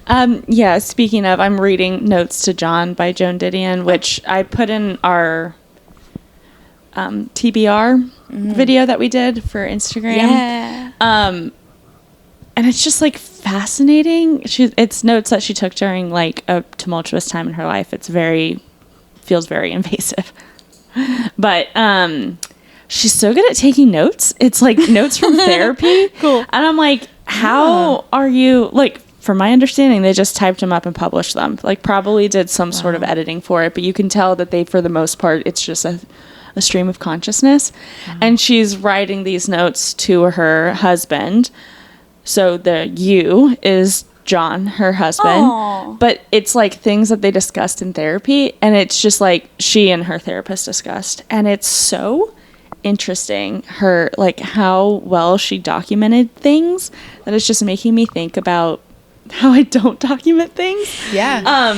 go? Yeah, speaking of, I'm reading Notes to John by Joan Didion, which I put in our TBR video that we did for Instagram. Yeah. And it's just, like, fascinating. It's notes that she took during, like, a tumultuous time in her life. Feels very invasive. But she's so good at taking notes. It's like notes from therapy. Cool. And I'm like, how are you, like, from my understanding, they just typed them up and published them. Like, probably did some sort of editing for it, but you can tell that for the most part, it's just a stream of consciousness. And she's writing these notes to her husband. So the you is John, her husband. Aw. But it's like things that they discussed in therapy, and it's just like she and her therapist discussed. And it's so interesting, her, like, how well she documented things, that it's just making me think about how I don't document things. Yeah.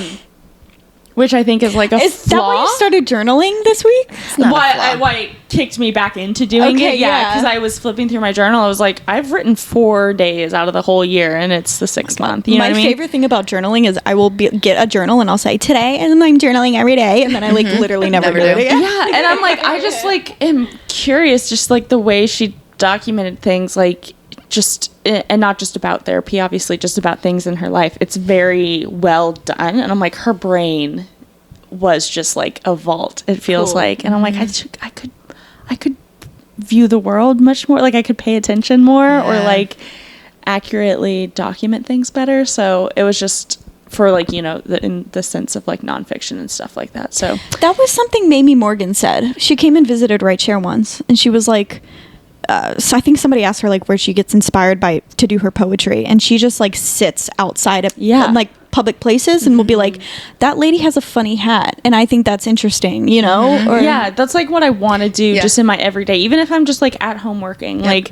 Which I think is like a Is flaw. that why you started journaling this week? not a why flaw. why it kicked me back into doing Okay, it. Yeah, yeah. because I was flipping through my journal. I was like, I've written 4 days out of the whole year, and it's the 6th month. You know My what I mean? favorite thing about journaling is I will get a journal and I'll say, today I'm journaling every day. And then I, like, literally never Never do it do. again. Yeah, and I'm like, I just, like, am curious, just, like, the way she documented things, like, just, and not just about therapy, obviously, just about things in her life. It's very well done, and I'm like, her brain was just like a vault, it feels Cool. like. And I'm like, I could view the world much more, like, I could pay attention more, or, like, accurately document things better. So it was just for like, you know, in the sense of like nonfiction and stuff like that. So that was something Mamie Morgan said. She came and visited Right Share once, and she was like, so I think somebody asked her like where she gets inspired by to do her poetry, and she just like sits outside of like public places and will be like, that lady has a funny hat, and I think that's interesting, you know? Or, yeah, that's like what I want to do just in my everyday, even if I'm just like at home working. Like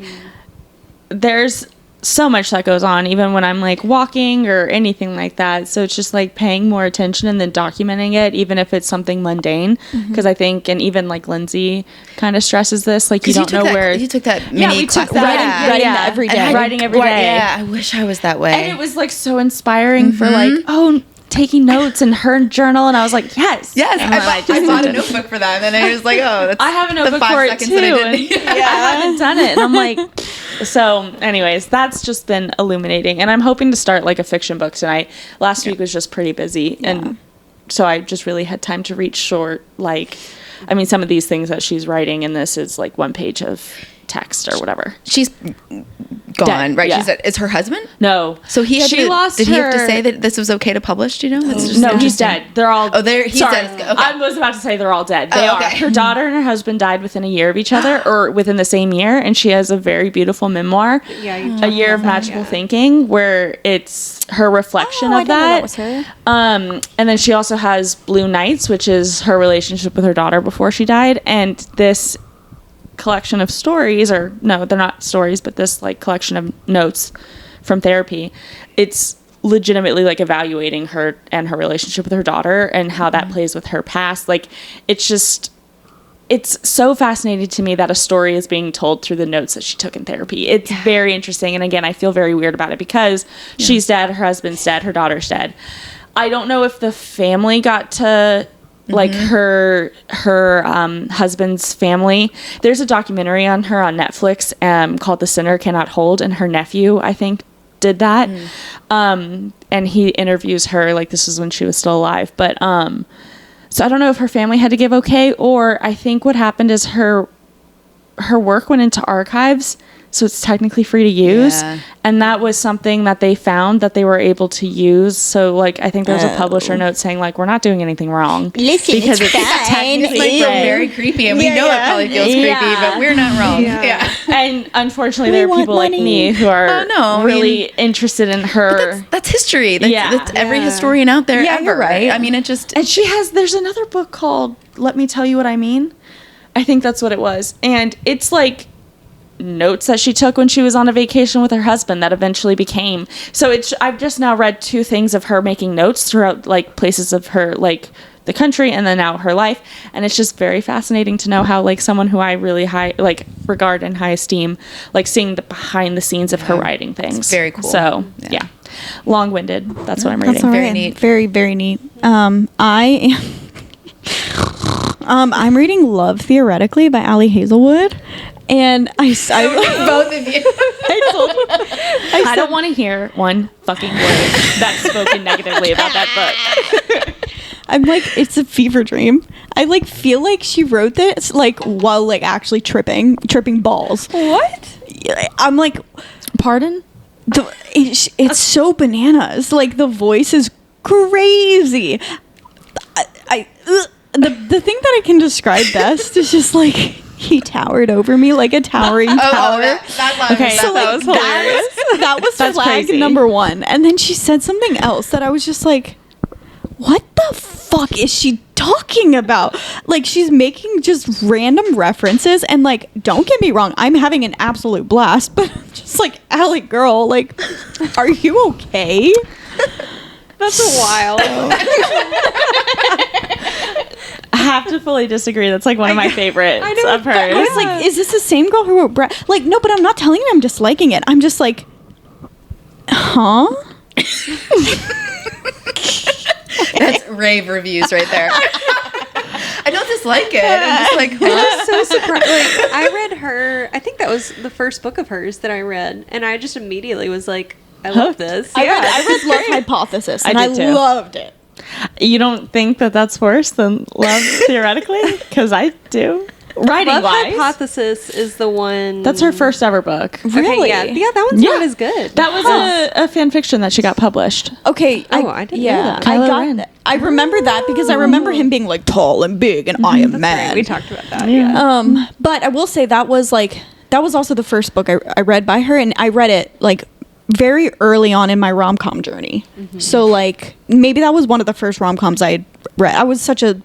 there's so much that goes on even when I'm like walking or anything like that. So it's just like paying more attention and then documenting it, even if it's something mundane. Because I think, and even like Lindsay kind of stresses this, like you don't know where you took that mini class. Writing every day. Writing every day. Yeah, I wish I was that way. And it was like so inspiring for like, taking notes in her journal, and I was like, yes. I bought a notebook for that, and then I was like, oh, that's I have a notebook for it too. I haven't done it, and I'm like, so anyways, that's just been illuminating, and I'm hoping to start like a fiction book tonight. Last week was just pretty busy, and so I just really had time to reach short. Like, I mean, some of these things that she's writing in this is like 1 page of text or whatever. She's gone, dead, right? yeah. She's is her husband? No. So he had lost did her. he have to say that this was okay to publish? Do you know? That's just No, he's dead. They're all. Oh, he's sorry, dead. Okay. I was about to say they're all dead. They are. Okay. Her daughter and her husband died within a year of each other, or within the same year, and she has a very beautiful memoir, A Year of Magical Thinking, where it's her reflection of that. Was her. And then she also has Blue Nights, which is her relationship with her daughter before she died, and this collection of stories, or no, they're not stories, but this like collection of notes from therapy, it's legitimately like evaluating her and her relationship with her daughter and how that plays with her past. Like it's so fascinating to me that a story is being told through the notes that she took in therapy. It's very interesting, and again, I feel very weird about it because she's dead, her husband's dead, her daughter's dead. I don't know if the family got to like her husband's family. There's a documentary on her on Netflix called The Sinner Cannot Hold, and her nephew, I think, did that. And he interviews her, like this was when she was still alive. But so I don't know if her family had to give okay, or I think what happened is her work went into archives, so it's technically free to use. And that was something that they found that they were able to use. So like I think there's a publisher note saying like, we're not doing anything wrong. Listen, because it's fine. technically like very creepy, and we know it probably feels creepy, but we're not wrong. And unfortunately there are people like me who are really interested in her. But that's history. That's every historian out there ever, you're right. I mean, it just... And there's another book called Let Me Tell You What I Mean. I think that's what it was. And it's like notes that she took when she was on a vacation with her husband that eventually became. So I've just now read 2 things of her making notes throughout like places of her, like the country and then now her life. And it's just very fascinating to know how like someone who I really regard and high esteem, like seeing the behind the scenes of her writing things. It's very cool. So long-winded. That's what I'm reading. That's Very neat. Very, very neat. I'm reading Love Theoretically by Allie Hazelwood. And I both of you. I don't want to hear one fucking word that's spoken negatively about that book. I'm like, it's a fever dream. I like feel like she wrote this like while like actually tripping balls. What? I'm like, pardon? It's so bananas. Like the voice is crazy. The thing that I can describe best is just like he towered over me like a towering tower. That was hilarious. That was That's flag crazy. number 1. And then she said something else that I was just like, what the fuck is she talking about? Like she's making just random references, and like, don't get me wrong, I'm having an absolute blast, but I'm just like, Allie girl, like, are you okay? That's wild. I have to fully disagree. That's like one of my favorites of hers. I was like, is this the same girl who wrote like, no, but I'm not telling you I'm disliking it. I'm just like, huh? That's rave reviews right there. I don't dislike it. I'm just like, I'm so surprised. Like, I read her, I think that was the first book of hers that I read, and I just immediately was like, I love this. I read Love Hypothesis, and I did too. loved it. You don't think that that's worse than Love Theoretically? Because I do. Writing Love wise. Hypothesis is the one. That's her first ever book. Really? Okay, yeah, that one's not as good. That was a fan fiction that she got published. Okay. I didn't know that. Kylo Ren. I remember that because I remember him being like tall and big, and I am mad. Right, we talked about that. Yeah. But I will say that was also the first book I read by her, and I read it like very early on in my rom-com journey. So like maybe that was one of the first rom-coms I read. I was such a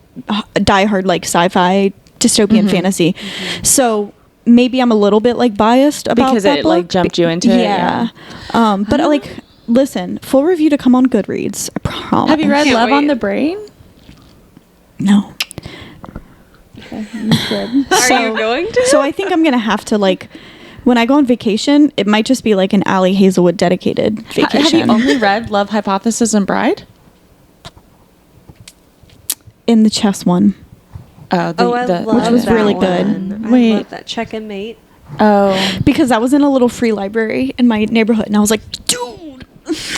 diehard like sci-fi dystopian fantasy. So maybe I'm a little bit like biased about because that it book. like jumped you into it. Yeah. But like listen, full review to come on Goodreads. I promise. Have you read Can't Love wait. on the Brain? No. Are you going to? So I think I'm gonna have to like, when I go on vacation, it might just be like an Allie Hazelwood dedicated Have vacation. you only read Love, Hypothesis, and Bride? In the chess one. I love which was that really one. good. I Wait. love that. Check and Mate. Oh. Because I was in a little free library in my neighborhood, and I was like, dude.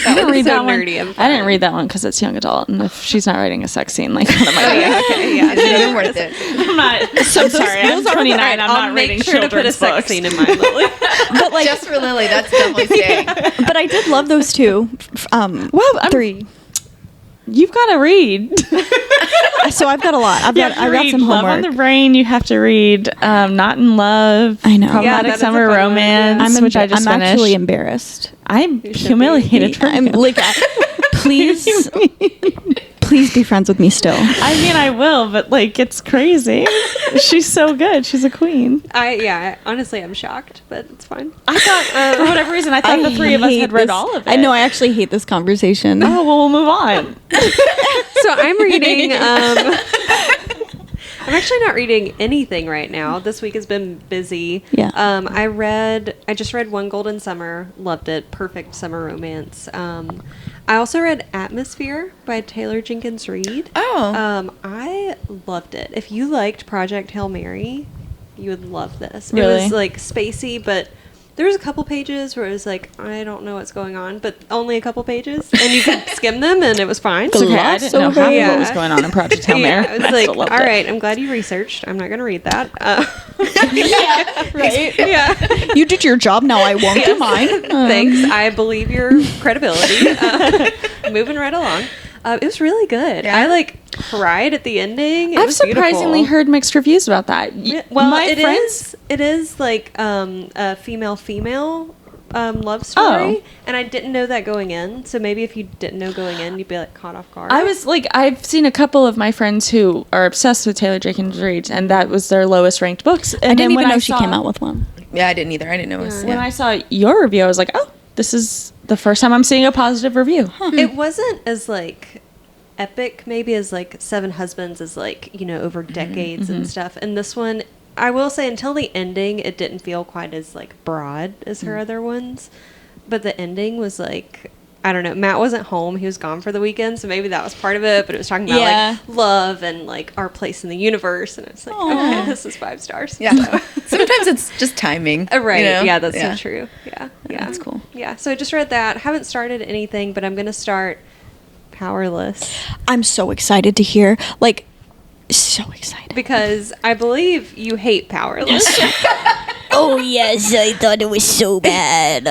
I didn't read so that one. nerdy and I didn't fun. read that one because it's young adult, and if she's not writing a sex scene, like, what am I doing? Okay, yeah. It's even worth it. I'm not. I'm sorry. I'm 29. I'm I'll not make reading sure to put a children's sex books. scene in mine, Lily. But like, Just for Lily, that's definitely staying. but I did love those two. Well, 3. You've got to read. So I've got a lot. I got some Love on homework. the Brain. You have to read Not in Love. I know. Yeah, Problematic that is a Summer fun one, Romance, yeah. which I just I'm finished. actually embarrassed. I'm You should be. humiliated for I'm you. like, please, please be friends with me still. I mean, I will, but like, it's crazy. She's so good. She's a queen. Honestly, I'm shocked, but it's fine. I thought, for whatever reason, I thought the three of us hate had read this- all of it. I know. I actually hate this conversation. Oh, well, we'll move on. So I'm reading. I'm actually not reading anything right now. This week has been busy. Yeah. I just read One Golden Summer. Loved it. Perfect summer romance. I also read Atmosphere by Taylor Jenkins Reid. Oh. I loved it. If you liked Project Hail Mary, you would love this. Really? It was like spacey, but there was a couple pages where it was like, I don't know what's going on, but only a couple pages, and you could skim them, and it was fine. It's okay. I didn't know half of Yeah. what was going on in Project Hail Mary. Yeah, it was I like, still all loved it. right, I'm glad you researched. I'm not going to read that. Yeah, right. Yeah. You did your job. Now I won't do mine. Thanks. I believe your credibility. Moving right along. It was really good. Yeah. I like cried at the ending. It I've was surprisingly beautiful. heard mixed reviews about that. Well, my it friends, is like a female love story, Oh. and I didn't know that going in. So maybe if you didn't know going in, you'd be like caught off guard. I was like, I've seen a couple of my friends who are obsessed with Taylor Jenkins Reid, and that was their lowest ranked books. And I didn't then when even know she saw- came out with one. Yeah, I didn't either. I didn't know it was. When Yeah. I saw your review, I was like, oh, this is the first time I'm seeing a positive review. It wasn't as like epic maybe as like Seven Husbands is like, you know, over decades and stuff. And this one, I will say until the ending, it didn't feel quite as like broad as her other ones. But the ending was like, I don't know. Matt wasn't home. He was gone for the weekend. So maybe that was part of it. But it was talking about Yeah. like love and like our place in the universe. And it's like, okay, this is 5 stars. Yeah. Sometimes it's just timing. Right. you know? Yeah, that's so true. Yeah. Yeah. That's cool. Yeah. So I just read that. Haven't started anything, but I'm going to start Powerless. I'm so excited to hear. Like, so excited. Because I believe you hate Powerless. Oh yes, I thought it was so bad.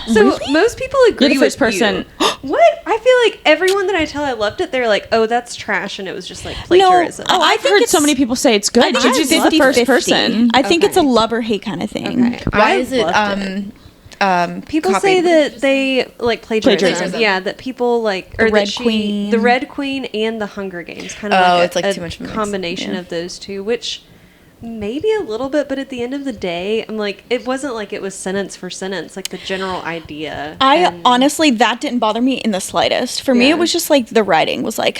So most people agree You're the first with person. you. What? I feel like everyone that I tell I loved it, they're like, "Oh, that's trash," and it was just like plagiarism. No, I've think heard it's- so many people say it's good. I think Did you it's see the first 50-50. person? I think it's a Okay. love or hate kind of thing. Okay. Why I is it? loved People copied? say that they like plagiarism. Plagiarism. Yeah, that people like The or that Red she, Queen. the Red Queen, and the Hunger Games. Kind of Oh, like it's like too much of a mix. combination Yeah. of those two, which maybe a little bit, but at the end of the day, I'm like, it wasn't like it was sentence for sentence, like the general idea. And- Honestly, that didn't bother me in the slightest. For me, Yeah. it was just like the writing was like,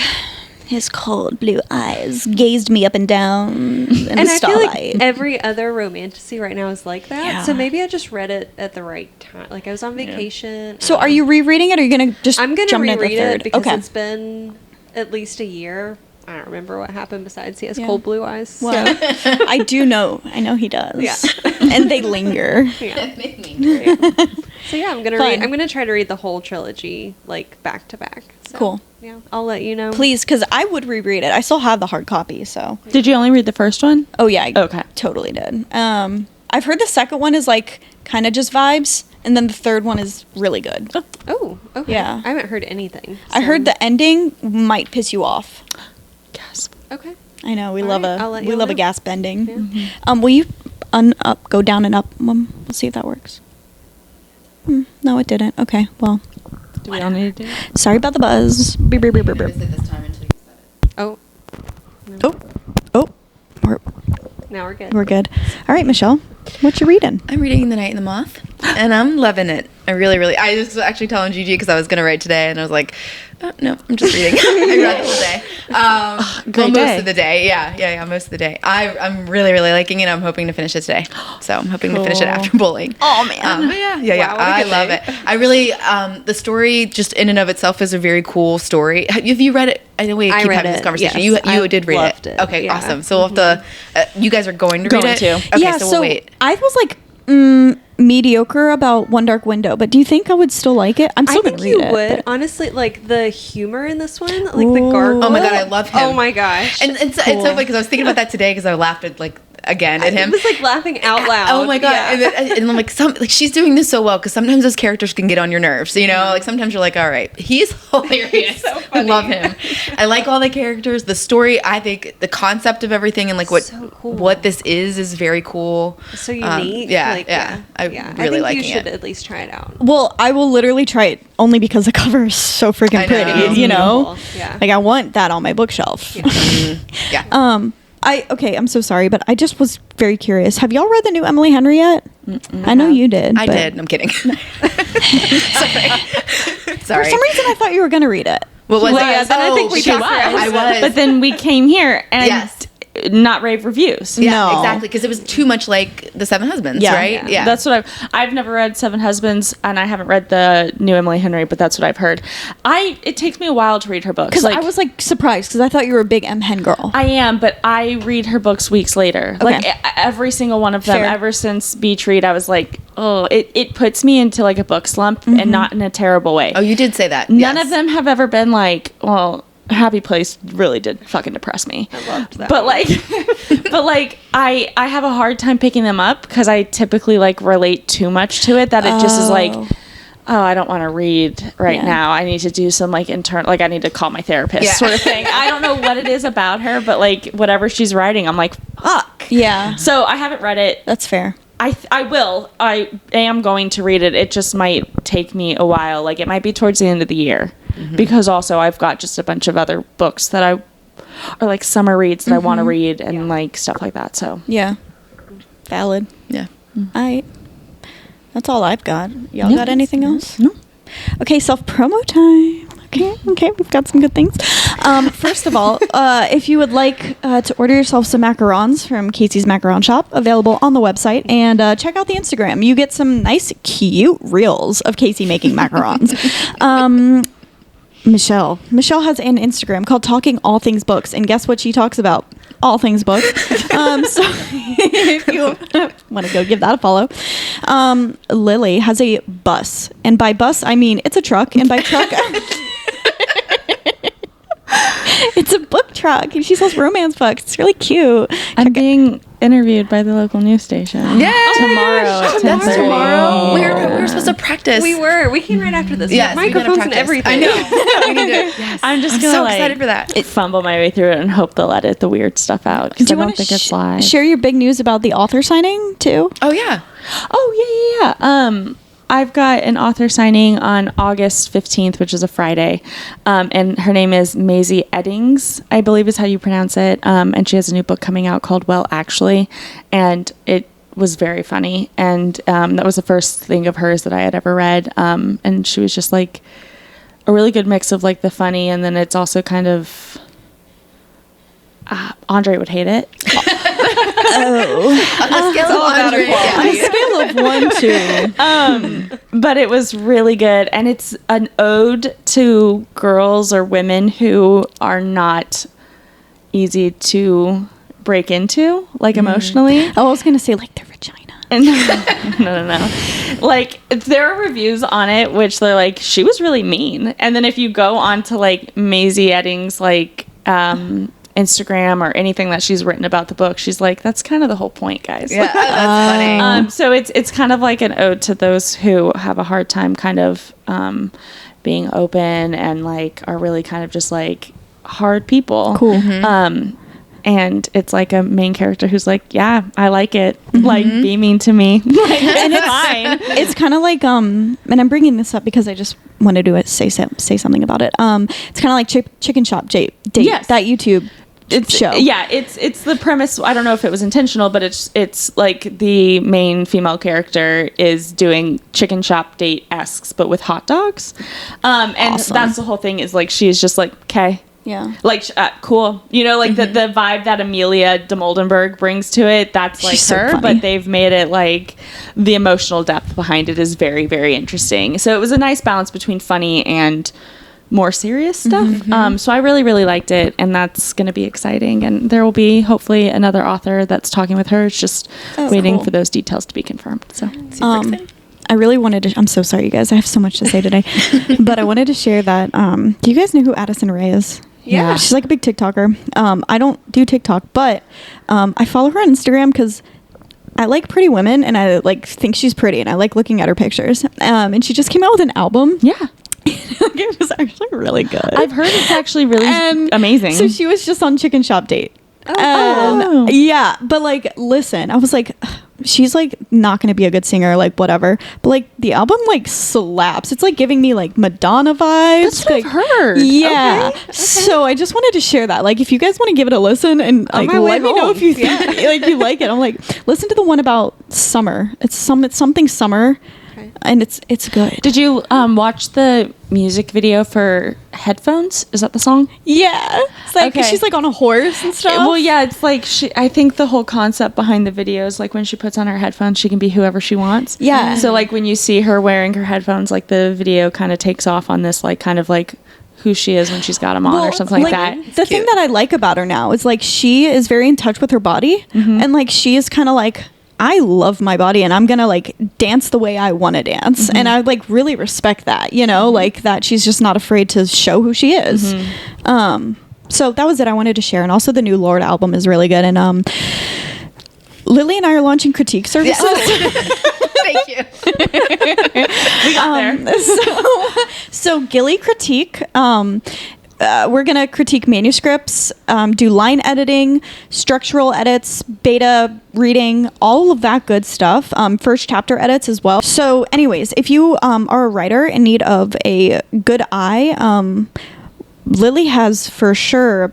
his cold blue eyes gazed me up and down in and the I feel starlight. like every other romantasy right now is like that. Yeah. So maybe I just read it at the right time. Like I was on vacation. So are you rereading it, or are you gonna just I'm gonna jump into the reread third? it because okay. it's been at least a year. I don't remember what happened besides he has Yeah. cold blue eyes. Well, I do know. I know he does. Yeah. And they linger. Yeah. So yeah, I'm gonna try to read the whole trilogy like back to back. So, Cool. Yeah, I'll let you know. Please, because I would reread it. I still have the hard copy, so. Did you only read the first one? Oh yeah, I Okay. totally did. I've heard the second one is like kind of just vibes, and then the third one is really good. Oh, okay. Yeah. I haven't heard anything. I heard the ending might piss you off. Gasp. Okay. I know we All love right, I'll let we you love a know. gas bending. Yeah. Will you go down and up? We'll see if that works. No, it didn't. Okay, well, Do we all need to do it? sorry about the buzz. Beep, beep, beep, beep, beep. this time until you said it. Oh, Oh, now we're good. we're good. All right, Michelle, what you reading? I'm reading The Night and the Moth, and I'm loving it. I really, I was actually telling Gigi because I was going to write today, and I was like, oh, no, I'm just reading. I read the whole day. Great most day. of the day. Yeah, most of the day. I'm really liking it. I'm hoping to finish it today. So I'm hoping to finish it after bowling. Oh man. But yeah. Wow, what a I good love day. it. I really, the story just in and of itself is a very cool story. Have you read it? I know we I keep read having this it, conversation. yes. You I did read loved it, Okay, yeah. awesome. So we'll have to, you guys are going to read Going it? to. Okay, yeah, so we'll wait. I was like mediocre about One Dark Window, but do you think I would still like it? I'm I still think gonna you read it. would. but- Honestly, like the humor in this one, like the Ooh. gargoyle. Oh my God, I love him. Oh my gosh. And it's so funny because I was thinking about that today because I laughed at again at I him. was like laughing out loud. Oh my God. Yeah. And I'm like, she's doing this so well because sometimes those characters can get on your nerves, you know? Like sometimes you're like, all right, he's hilarious. so I funny. love him. I like all the characters. The story, I think the concept of everything and like So cool. what this is very cool. So unique. Yeah, like, yeah. I'm I really think liking you should it. at least try it out. Well, I will literally try it only because the cover is so freaking I know. pretty, It's you know? beautiful. Yeah. Like I want that on my bookshelf. Yeah. I'm so sorry, but I just was very curious. Have y'all read the new Emily Henry yet? I know you did. I but did. I'm kidding. Sorry. For some reason, I thought you were gonna read it. What was Well, it? yeah, then I think we She talked was. forever. I was. But then we came here and Yes. not rave reviews. Yeah, No. exactly. Because it was too much like The Seven Husbands, Yeah. right? Yeah. That's what I've never read Seven Husbands, and I haven't read the new Emily Henry, but that's what I've heard. It takes me a while to read her books. Because I was like surprised because I thought you were a big M. Hen girl. I am, but I read her books weeks later. Okay. Like every single one of them. Fair. Ever since Beach Read, I was like, oh, it puts me into like a book slump, and not in a terrible way. Oh, you did say that. None Yes. of them have ever been like, well, Happy Place really did fucking depress me. I loved that. But like, I have a hard time picking them up because I typically like relate too much to it that it just is like, oh, I don't want to read right Yeah. now. I need to do some like internal, like I need to call my therapist Yeah. sort of thing. I don't know what it is about her, but like whatever she's writing, I'm like, fuck. Yeah, So I haven't read it. that's fair. I will. I am going to read it. It just might take me a while. Like it might be towards the end of the year because also I've got just a bunch of other books that are like summer reads that I want to read and like stuff like that. So Yeah, valid. Yeah. That's all I've got. Y'all Yeah, got anything else? No. Okay, self-promo time. Okay, we've got some good things. First of all, if you would like to order yourself some macarons from Casey's Macaron Shop, available on the website, and check out the Instagram. You get some nice, cute reels of Casey making macarons. Michelle has an Instagram called Talking All Things Books, and guess what she talks about? All things books. So if you want to go give that a follow. Lilly has a bus, and by bus I mean it's a truck, and by truck it's a book truck, and she sells romance books. It's really cute. I'm being interviewed by the local news station. Yeah. Tomorrow at 10:30. That's tomorrow. We were supposed to practice. We came right after this. Yes, We we have gotta microphones and practice. everything. I know. We need to. Yes. I'm just I'm gonna so like, excited for that. fumble my way through it and hope they'll edit the weird stuff out because I don't think it's live. Share your big news about the author signing too? Oh yeah. Oh yeah. I've got an author signing on August 15th, which is a Friday, and her name is Maisie Eddings, I believe is how you pronounce it, and she has a new book coming out called Well Actually, and it was very funny, and that was the first thing of hers that I had ever read, and she was just like a really good mix of like the funny, and then it's also kind of Andre would hate it. Oh. On a scale of 100, On a scale of 1 to But it was really good, and it's an ode to girls or women who are not easy to break into, like emotionally. I was gonna say like their vagina. No. Like, there are reviews on it which they're like, she was really mean. And then if you go on to like Maisie Edding's like Instagram or anything that she's written about the book, she's like, that's kind of the whole point, guys. Yeah, that's funny. So it's kind of like an ode to those who have a hard time kind of being open and like are really kind of just like hard people. Cool. And it's like a main character who's like, yeah, I like it. Like, be mean to me. Like, and it's fine. It's kind of like and I'm bringing this up because I just wanted to say something about it. It's kind of like Chicken Shop Date. Yes. That YouTube show. Yeah, it's the premise. I don't know if it was intentional, but it's like the main female character is doing Chicken Shop Date-esques, but with hot dogs. And Awesome. that's the whole thing, is like, she's just like, okay. Yeah. Like, cool. You know, like the vibe that Amelia de Moldenberg brings to it, that's like She's so her, funny. but they've made it like the emotional depth behind it is very, very interesting. So it was a nice balance between funny and more serious stuff. So I really, really liked it, and that's going to be exciting. And there will be hopefully another author that's talking with her. It's just waiting cool. for those details to be confirmed. So Super exciting. I really wanted to. I'm so sorry, you guys. I have so much to say today, but I wanted to share that. Do you guys know who Addison Rae is? Yeah. She's like a big TikToker. I don't do TikTok, but I follow her on Instagram because I like pretty women, and I like think she's pretty, and I like looking at her pictures. And she just came out with an album. yeah. It was actually really good. I've heard it's actually really And amazing. So she was just on Chicken Shop Date. Oh. Yeah, but like, listen, I was like, she's like not gonna be a good singer, like whatever. But like the album like slaps. It's like giving me like Madonna vibes. That's what like, I've heard. Yeah. Okay. So I just wanted to share that. Like, if you guys want to give it a listen and like my way let me know home. if you think, like you like it. I'm like, listen to the one about summer. It's something summer, Okay. and it's good. Did you watch the music video for Headphones? Is that the song? Yeah. It's like Okay. she's like on a horse and stuff. Well, yeah, it's like I think the whole concept behind the video is like when she puts on her headphones, she can be whoever she wants. Yeah. So like when you see her wearing her headphones, like the video kind of takes off on this like kind of like who she is when she's got them on or something like that. The thing that I like about her now is like she is very in touch with her body, and like she is kind of like, I love my body and I'm gonna like dance the way I want to dance, and I like really respect that, you know, like that she's just not afraid to show who she is. So that was it. I wanted to share, and also the new Lorde album is really good. And Lilly and I are launching critique services. Thank you. We got there. So Gilly Critique, we're going to critique manuscripts, do line editing, structural edits, beta reading, all of that good stuff. First chapter edits as well. So anyways, if you are a writer in need of a good eye, Lilly has for sure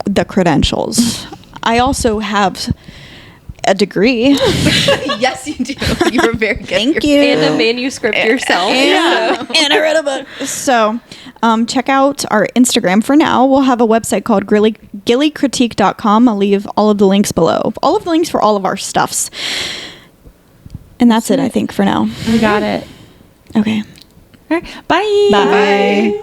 the credentials. I also have a degree. Yes, you do. You were very good. Thank you. And a manuscript yourself. Yeah. And I read a book. So check out our Instagram for now. We'll have a website called gillycritique.com. I'll leave all of the links below. All of the links for all of our stuffs. And that's it, I think, for now. We got it. Okay. All right. Bye. Bye.